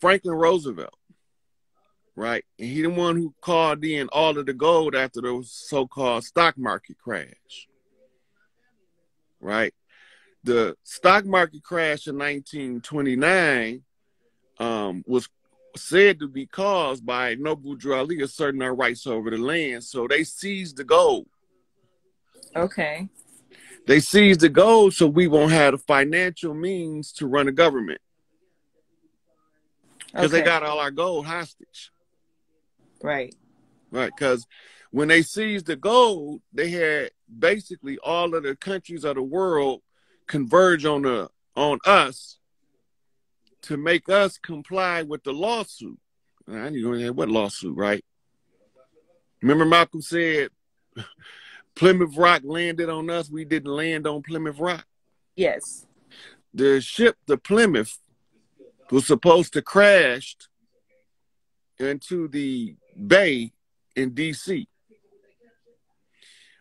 Franklin Roosevelt, right? And he the one who called in all of the gold after the so-called stock market crash, right? The stock market crash in 1929 was said to be caused by Noble Drew Ali asserting their rights over the land. So they seized the gold. Okay. They seized the gold so we won't have the financial means to run a government. Because they got all our gold hostage. Right. Right. Because when they seized the gold, they had basically all of the countries of the world converge on us to make us comply with the lawsuit. I need to know what lawsuit, right? Remember Malcolm said Plymouth Rock landed on us. We didn't land on Plymouth Rock. Yes. The ship, the Plymouth, was supposed to crash into the bay in D.C.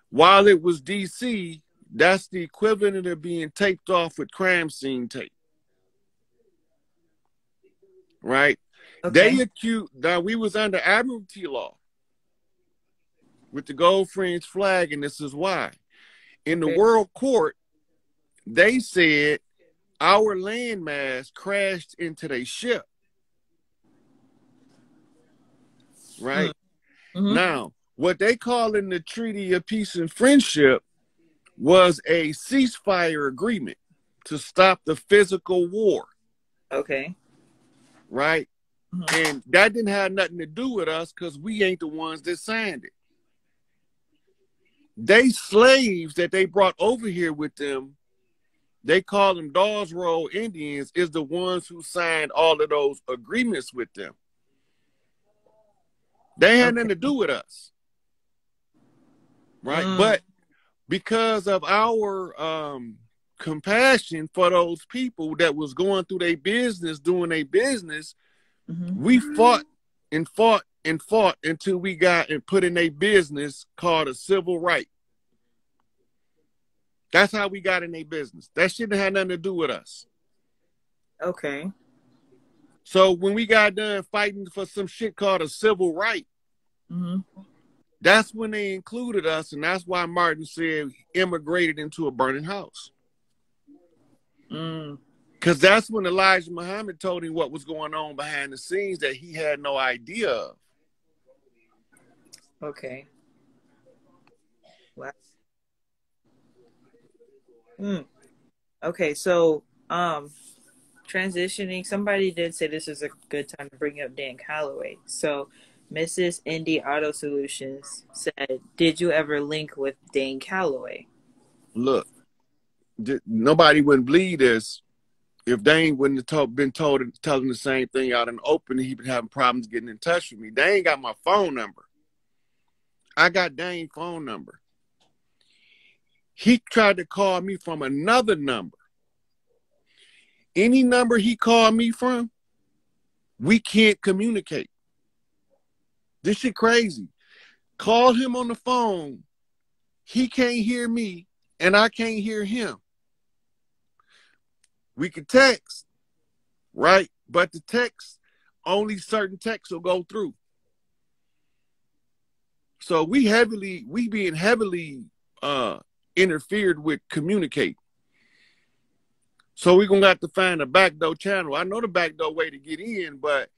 While it was D.C., that's the equivalent of being taped off with crime scene tape. Right? Okay. They accused, now we was under Admiralty law with the gold fringe flag, and this is why. In the world court, they said our landmass crashed into their ship. Right? Mm-hmm. Now, what they call in the Treaty of Peace and Friendship was a ceasefire agreement to stop the physical war. Okay. Right? Mm-hmm. And that didn't have nothing to do with us because we ain't the ones that signed it. They slaves that they brought over here with them, they call them Dawes Roll Indians, is the ones who signed all of those agreements with them. They had nothing to do with us. Right? But because of our compassion for those people that was going through their business, doing their business, we fought and fought and fought until we got and put in a business called a civil right. That's how we got in a business. That shouldn't have nothing to do with us. Okay. So when we got done fighting for some shit called a civil right, that's when they included us, and that's why Martin said immigrated into a burning house. Because that's when Elijah Muhammad told him what was going on behind the scenes that he had no idea of. Okay. Wow. Okay, so transitioning, somebody did say this is a good time to bring up Dan Calloway. So Mrs. Indie Auto Solutions said, did you ever link with Dan Calloway? Look, nobody wouldn't believe this if Dane wouldn't have been told telling the same thing out in the open. He'd been having problems getting in touch with me. Dane got my phone number. I got Dane's phone number. He tried to call me from another number. Any number he called me from, we can't communicate. This shit crazy. Call him on the phone. He can't hear me, and I can't hear him. We could text, right? But the text, only certain texts will go through. So we being heavily interfered with communicate. So we're going to have to find a backdoor channel. I know the backdoor way to get in, but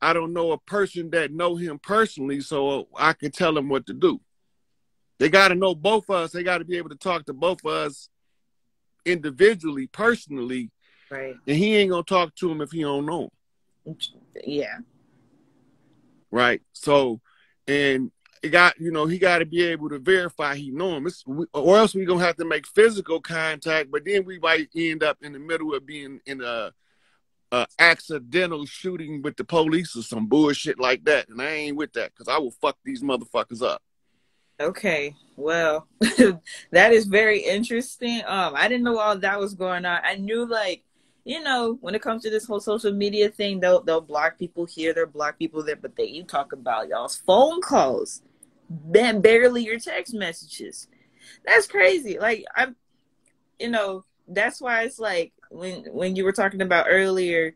I don't know a person that know him personally, so I can tell him what to do. They got to know both of us. They got to be able to talk to both of us individually, personally. Right. And he ain't going to talk to him if he don't know him. Yeah. Right. So, and he got to be able to verify he know him. Or else we're going to have to make physical contact, but then we might end up in the middle of being in a accidental shooting with the police or some bullshit like that. And I ain't with that, because I will fuck these motherfuckers up. Okay, well, that is very interesting. I didn't know all that was going on. I knew, like, when it comes to this whole social media thing, they'll block people here, they'll block people there, but you talk about y'all's phone calls, barely your text messages. That's crazy. Like, that's why it's like when you were talking about earlier,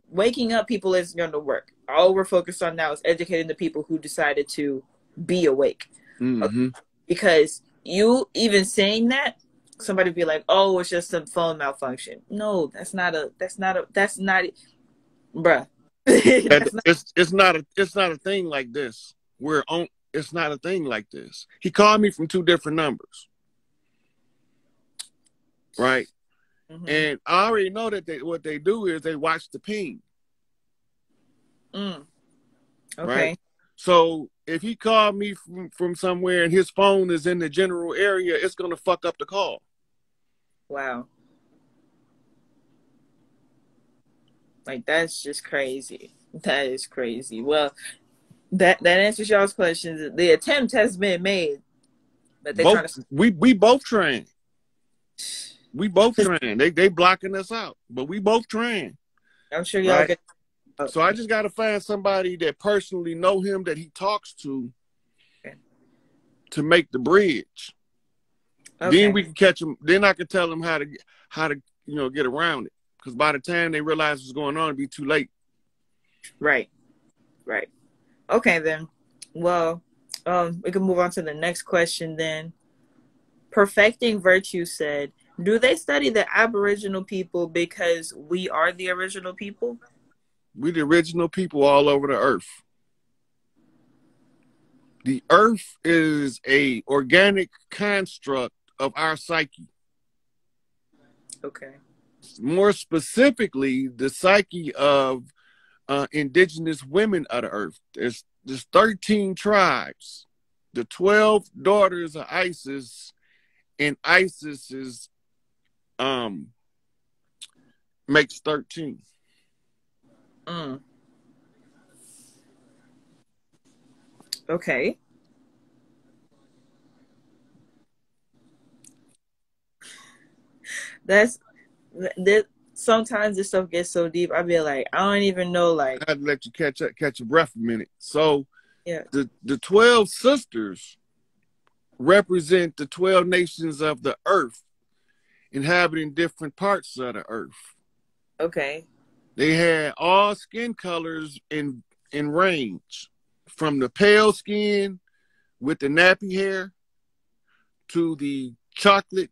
waking up people isn't going to work. All we're focused on now is educating the people who decided to be awake. Mm-hmm. Because you even saying that, somebody be like, oh, it's just a phone malfunction. No, that's not bruh. It's not a thing like this. It's not a thing like this. He called me from two different numbers. Right? Mm-hmm. And I already know that what they do is they watch the ping. Okay. Right? So if he called me from somewhere and his phone is in the general area, it's going to fuck up the call. Wow. Like, that's just crazy. That is crazy. Well, that answers y'all's questions. The attempt has been made, but we both trying. We both trying. They blocking us out, but we both trying. I'm sure y'all get. So I just got to find somebody that personally know him, that he talks to to make the bridge. Okay. Then we can catch him. Then I can tell them how to get around it. Because by the time they realize what's going on, it'll be too late. Right. Okay, then. Well, we can move on to the next question then. Perfecting Virtue said, do they study the Aboriginal people because we are the original people? We the original people all over the earth. The earth is a organic construct of our psyche. Okay. More specifically, the psyche of indigenous women of the earth. There's 13 tribes. The 12 daughters of Isis, and Isis is makes 13. Okay. Sometimes this stuff gets so deep. I be like, I don't even know. Like, I had to let you catch your breath a minute. So, yeah, the 12 sisters represent the 12 nations of the earth, inhabiting different parts of the earth. Okay. They had all skin colors in range, from the pale skin with the nappy hair to the chocolate,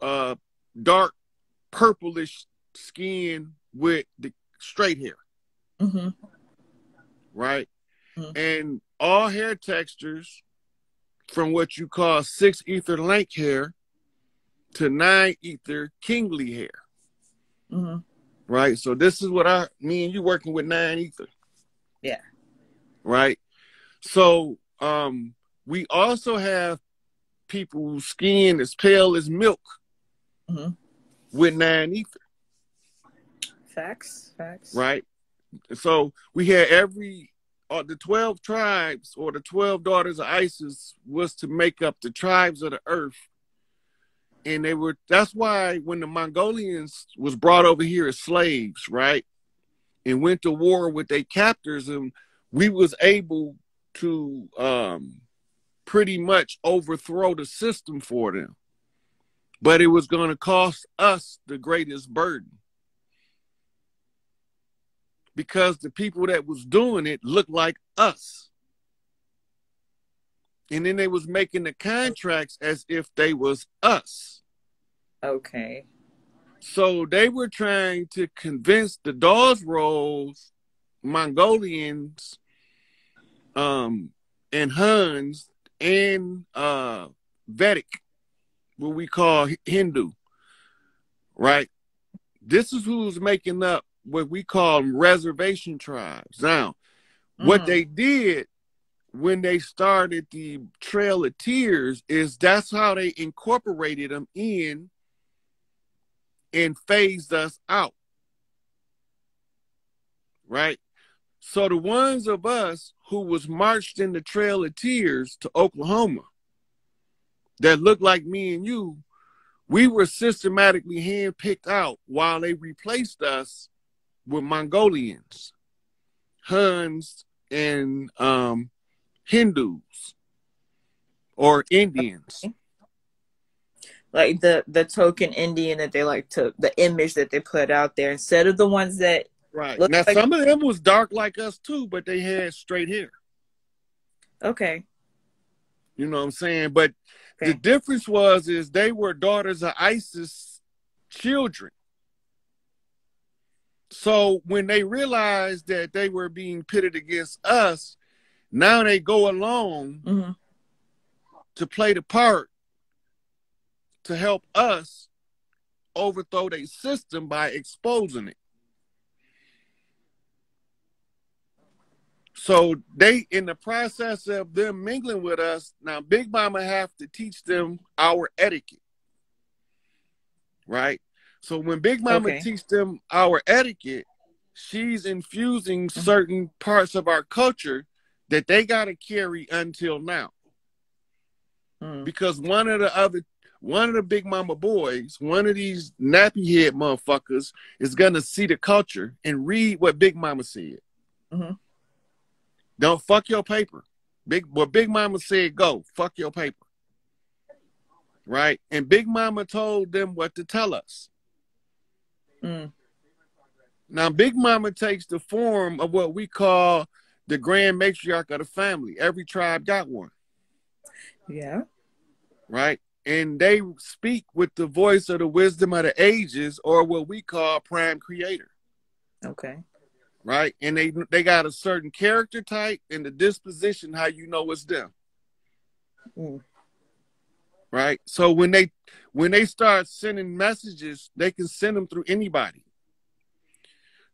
dark purplish skin with the straight hair. Mm-hmm. Right? Mm-hmm. And all hair textures, from what you call 6 ether lank hair to 9 ether kingly hair. Mm-hmm. Right. So this is what me and you working with 9 ether. Yeah. Right. So we also have people whose skin is pale as milk Mm-hmm. with 9 ether. Facts. Right. So we had the 12 tribes, or the 12 daughters of Isis, was to make up the tribes of the earth. And that's why when the Mongolians was brought over here as slaves, right, and went to war with their captors, and we was able to pretty much overthrow the system for them. But it was going to cost us the greatest burden, because the people that was doing it looked like us. And then they was making the contracts as if they was us. Okay. So they were trying to convince the Dawsrolls, Mongolians, and Huns, and Vedic, what we call Hindu, right? This is who's making up what we call reservation tribes. Now, what they did when they started the Trail of Tears is that's how they incorporated them in and phased us out, right? So the ones of us who was marched in the Trail of Tears to Oklahoma that looked like me and you, we were systematically handpicked out while they replaced us with Mongolians, Huns, and Hindus or Indians. Like the token Indian that they like to, the image that they put out there, instead of the ones that Right. look Now, like, some of them was dark like us too, but they had straight hair. okay. You know what I'm saying? But Okay. the difference is they were daughters of ISIS children. So when they realized that they were being pitted against us, now they go along to play the part to help us overthrow their system by exposing it. So they, in the process of them mingling with us, now Big Mama have to teach them our etiquette, right? So when Big Mama teach them our etiquette, she's infusing certain parts of our culture that they got to carry until now. Because one of the Big Mama boys, one of these nappy head motherfuckers, is gonna see the culture and read what Big Mama said. Don't fuck your paper. What Big Mama said, go fuck your paper, right? And Big Mama told them what to tell us. Now, Big Mama takes the form of what we call the Grand Matriarch of the family. Every tribe got one. Yeah. Right? And they speak with the voice of the wisdom of the ages, or what we call Prime Creator. Okay. Right? And they got a certain character type and the disposition, how you know it's them. Right? So when they start sending messages, they can send them through anybody.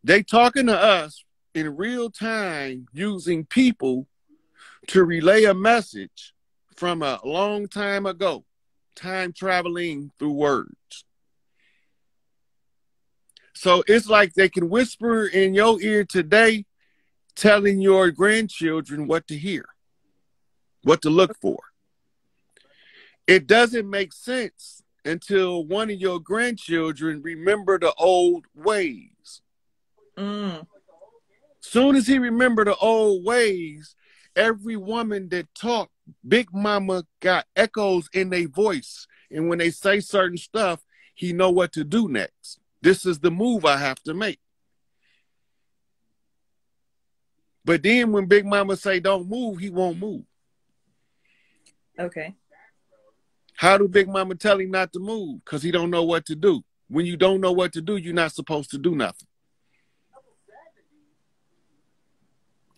They talking to us in real time using people to relay a message from a long time ago, time traveling through words. So it's like they can whisper in your ear today, telling your grandchildren what to hear, what to look for. It doesn't make sense until one of your grandchildren remember the old ways. Soon as he remember the old ways, every woman that talked, Big Mama got echoes in their voice. And when they say certain stuff, he know what to do next. This is the move I have to make. But then when Big Mama say don't move, he won't move. Okay. How do Big Mama tell him not to move? Because he don't know what to do. When you don't know what to do, you're not supposed to do nothing.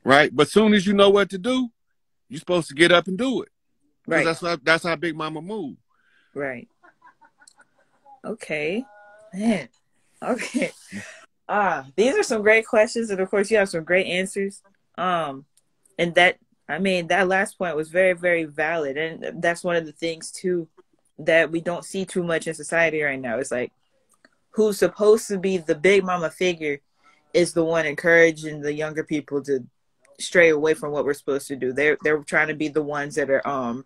Right? But soon as you know what to do, you're supposed to get up and do it. Because that's how Big Mama move. Right. Okay. Man. Okay. These are some great questions, and of course, you have some great answers. And that, I mean, that last point was very, very valid, and that's one of the things too that we don't see too much in society right now. It's like who's supposed to be the big mama figure is the one encouraging the younger people to stray away from what we're supposed to do. They're trying to be the ones that are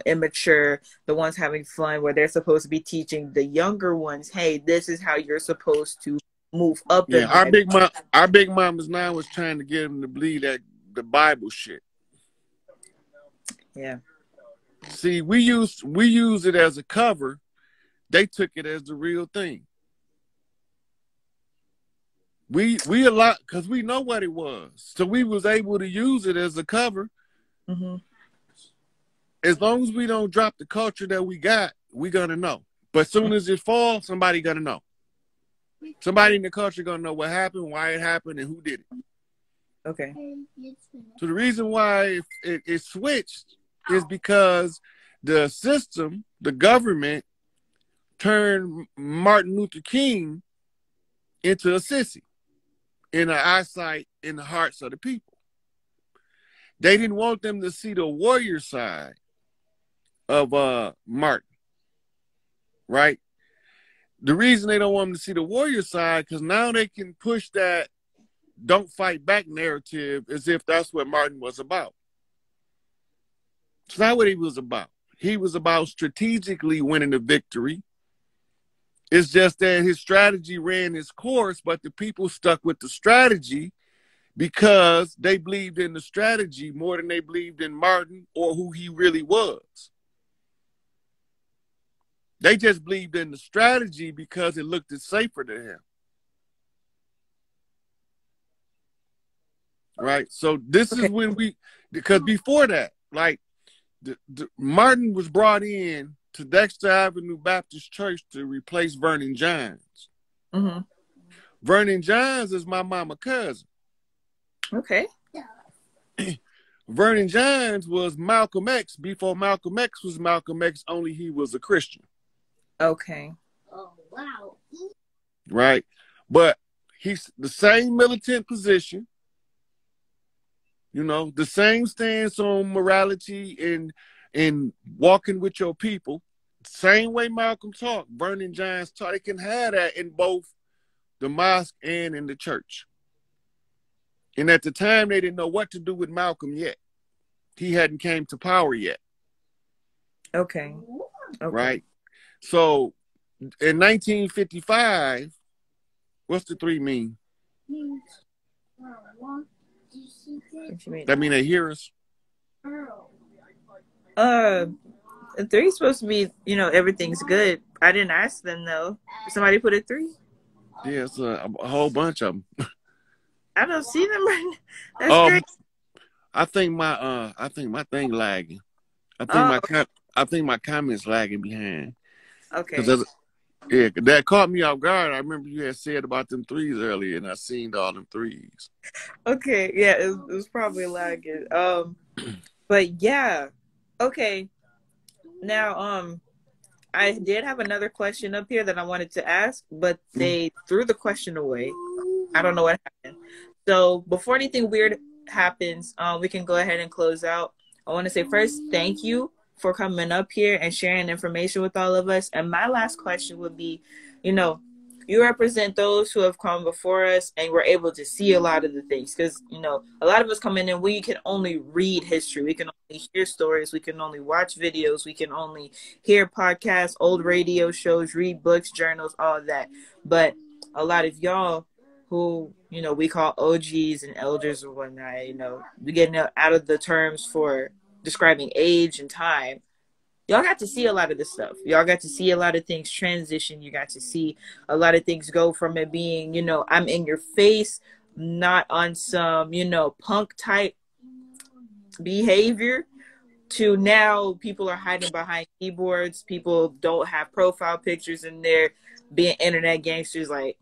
immature, the ones having fun, where they're supposed to be teaching the younger ones, hey, this is how you're supposed to move up Yeah, in life. our big mamas now was trying to get them to believe that the Bible shit. Yeah. See, we use it as a cover. They took it as the real thing. We a lot because we know what it was, so we was able to use it as a cover. Mm-hmm. As long as we don't drop the culture that we got, we gonna know. But as soon as it falls, somebody gonna know. Somebody in the culture gonna know what happened, why it happened, and who did it. Okay. So the reason why it switched is because the system, the government, turned Martin Luther King into a sissy in the eyesight, in the hearts of the people. They didn't want them to see the warrior side of Martin, right? The reason they don't want them to see the warrior side, because now they can push that don't fight back narrative as if that's what Martin was about. It's not what he was about. He was about strategically winning the victory. It's just that his strategy ran its course, but the people stuck with the strategy because they believed in the strategy more than they believed in Martin or who he really was. They just believed in the strategy because it looked safer to him. Right? So this is when because before that, like, Martin was brought in to Dexter Avenue Baptist Church to replace Vernon Johns. Mm-hmm. Vernon Johns is my mama cousin. Okay. Vernon Johns was Malcolm X before Malcolm X was Malcolm X, only he was a Christian. Okay. Oh, wow. Right? But he's the same militant position, the same stance on morality and walking with your people. Same way Malcolm taught, Vernon Johns taught. They can have that in both the mosque and in the church. And at the time, they didn't know what to do with Malcolm yet. He hadn't came to power yet. Okay. Right? So, in 1955, what's the 3 mean? That mean they hear us? 3 is supposed to be, everything's good. I didn't ask them though. Somebody put a 3? Yeah, it's a whole bunch of them. I don't see them right now. That's great. I think my thing lagging. I think my comments lagging behind. Okay. Yeah, that caught me off guard. I remember you had said about them 3s earlier, and I seen all them 3s. Okay, yeah, it was probably lagging. But yeah, okay. Now, I did have another question up here that I wanted to ask, but they threw the question away. I don't know what happened. So before anything weird happens, we can go ahead and close out. I want to say first, thank you for coming up here and sharing information with all of us. And my last question would be, you represent those who have come before us and we're able to see a lot of the things. Because, a lot of us come in and we can only read history. We can only hear stories. We can only watch videos. We can only hear podcasts, old radio shows, read books, journals, all of that. But a lot of y'all who, we call OGs and elders or whatnot, we get out of the terms for describing age and time. Y'all got to see a lot of this stuff. Y'all got to see a lot of things transition. You got to see a lot of things go from it being, I'm in your face, not on some, punk type behavior, to now people are hiding behind keyboards. People don't have profile pictures in there, being internet gangsters, like,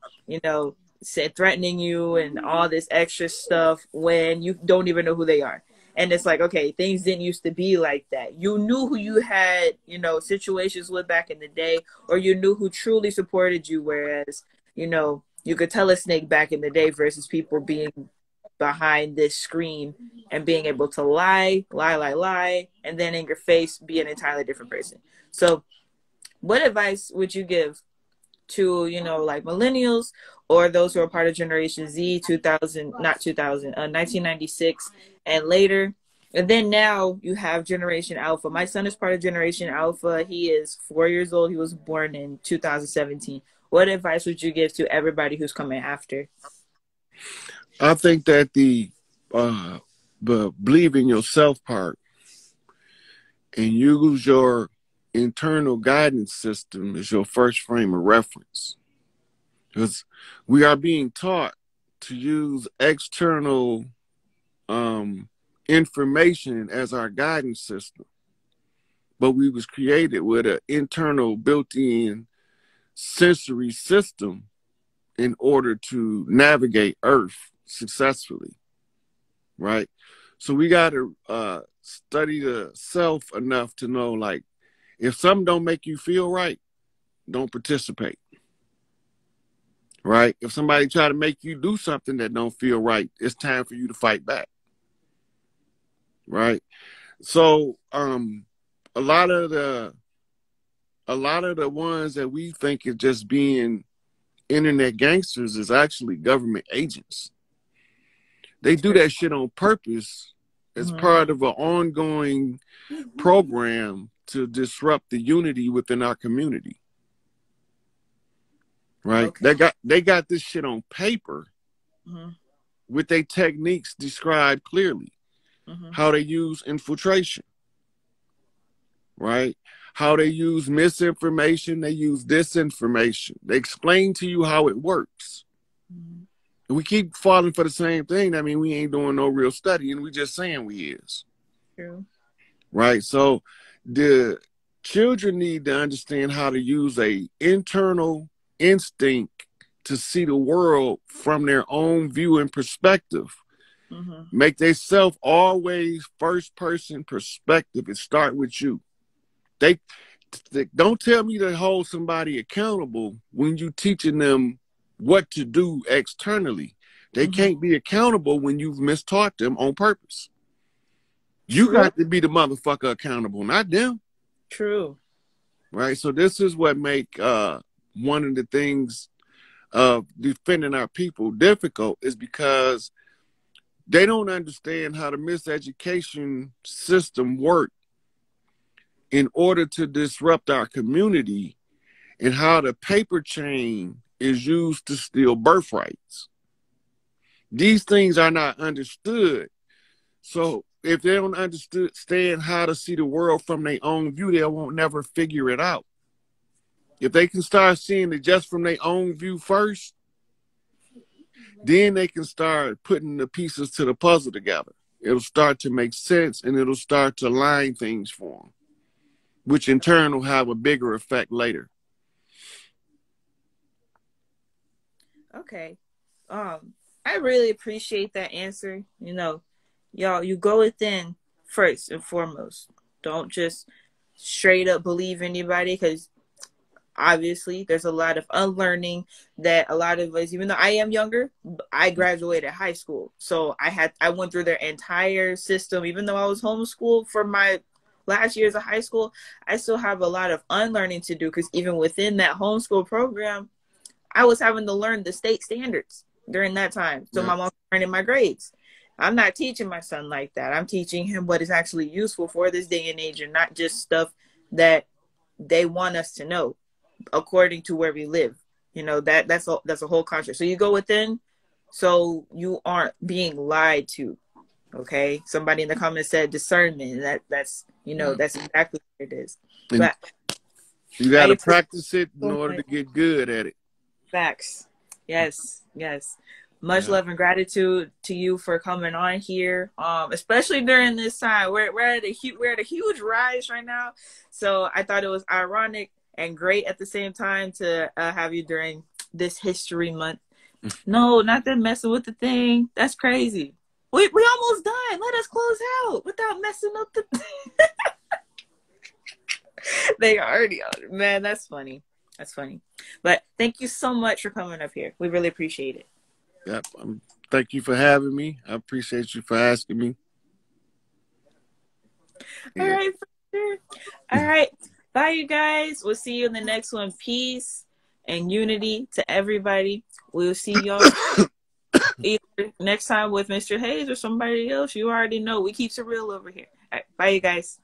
threatening you and all this extra stuff when you don't even know who they are. And it's like, okay, things didn't used to be like that. You knew who you had, situations with back in the day, or you knew who truly supported you. Whereas you know, you could tell a snake back in the day versus people being behind this screen and being able to lie, and then in your face be an entirely different person. So what advice would you give to, you know, like millennials or those who are part of Generation Z, 2000, not 2000, 1996 and later? And then now you have Generation Alpha. My son is part of Generation Alpha. He is 4 years old. He was born in 2017. What advice would you give to everybody who's coming after? I think that the believe in yourself part and use your internal guidance system as your first frame of reference. Because we are being taught to use external information as our guidance system. But we was created with an internal built-in sensory system in order to navigate Earth successfully, right? So we got to study the self enough to know, like, if something don't make you feel right, don't participate, right? If somebody try to make you do something that don't feel right, it's time for you to fight back, right? So a lot of the ones that we think is just being internet gangsters is actually government agents. They do that shit on purpose as part of an ongoing program to disrupt the unity within our community. Right? Okay. They got this shit on paper with their techniques described clearly. How they use infiltration. Right? How they use misinformation, they use disinformation. They explain to you how it works. We keep falling for the same thing. I mean, we ain't doing no real study, and we just saying we is. True. Right? So the children need to understand how to use a internal instinct to see the world from their own view and perspective. Make they self always first person perspective and start with you. They don't tell me to hold somebody accountable when you teaching them what to do externally. They can't be accountable when you've mistaught them on purpose. You got to be the motherfucker accountable, not them. True. Right? So this is what make one of the things of defending our people difficult, is because they don't understand how the miseducation system works in order to disrupt our community, and how the paper chain is used to steal birthrights. These things are not understood. So if they don't understand how to see the world from their own view, they won't never figure it out. If they can start seeing it just from their own view first, then they can start putting the pieces to the puzzle together. It'll start to make sense, and it'll start to line things for them, which in turn will have a bigger effect later. Okay. I really appreciate that answer. You know, y'all, you go within first and foremost. Don't just straight up believe anybody, because obviously there's a lot of unlearning that a lot of us, even though I am younger, I graduated high school. So I went through their entire system. Even though I was homeschooled for my last years of high school, I still have a lot of unlearning to do, because even within that homeschool program, I was having to learn the state standards during that time. So my mom was learning my grades. I'm not teaching my son like that. I'm teaching him what is actually useful for this day and age, and not just stuff that they want us to know according to where we live. You know, that's a whole concept. So you go within, so you aren't being lied to. Okay. Somebody in the comments said discernment. That's you know, that's exactly what it is. And but you got to practice it in order to get good at it. Facts. Yes. Much love and gratitude to you for coming on here. Especially during this time. We're at a huge rise right now. So I thought it was ironic and great at the same time to have you during this history month. No, not that messing with the thing. That's crazy. We almost done. Let us close out without messing up the thing. They already on it. Man, that's funny. That's funny. But thank you so much for coming up here. We really appreciate it. Yep. Thank you for having me. I appreciate you for asking me. All right. For sure. All right. Bye, you guys. We'll see you in the next one. Peace and unity to everybody. We'll see y'all either next time with Mr. Hayes or somebody else. You already know we keeps it real over here. All right. Bye, you guys.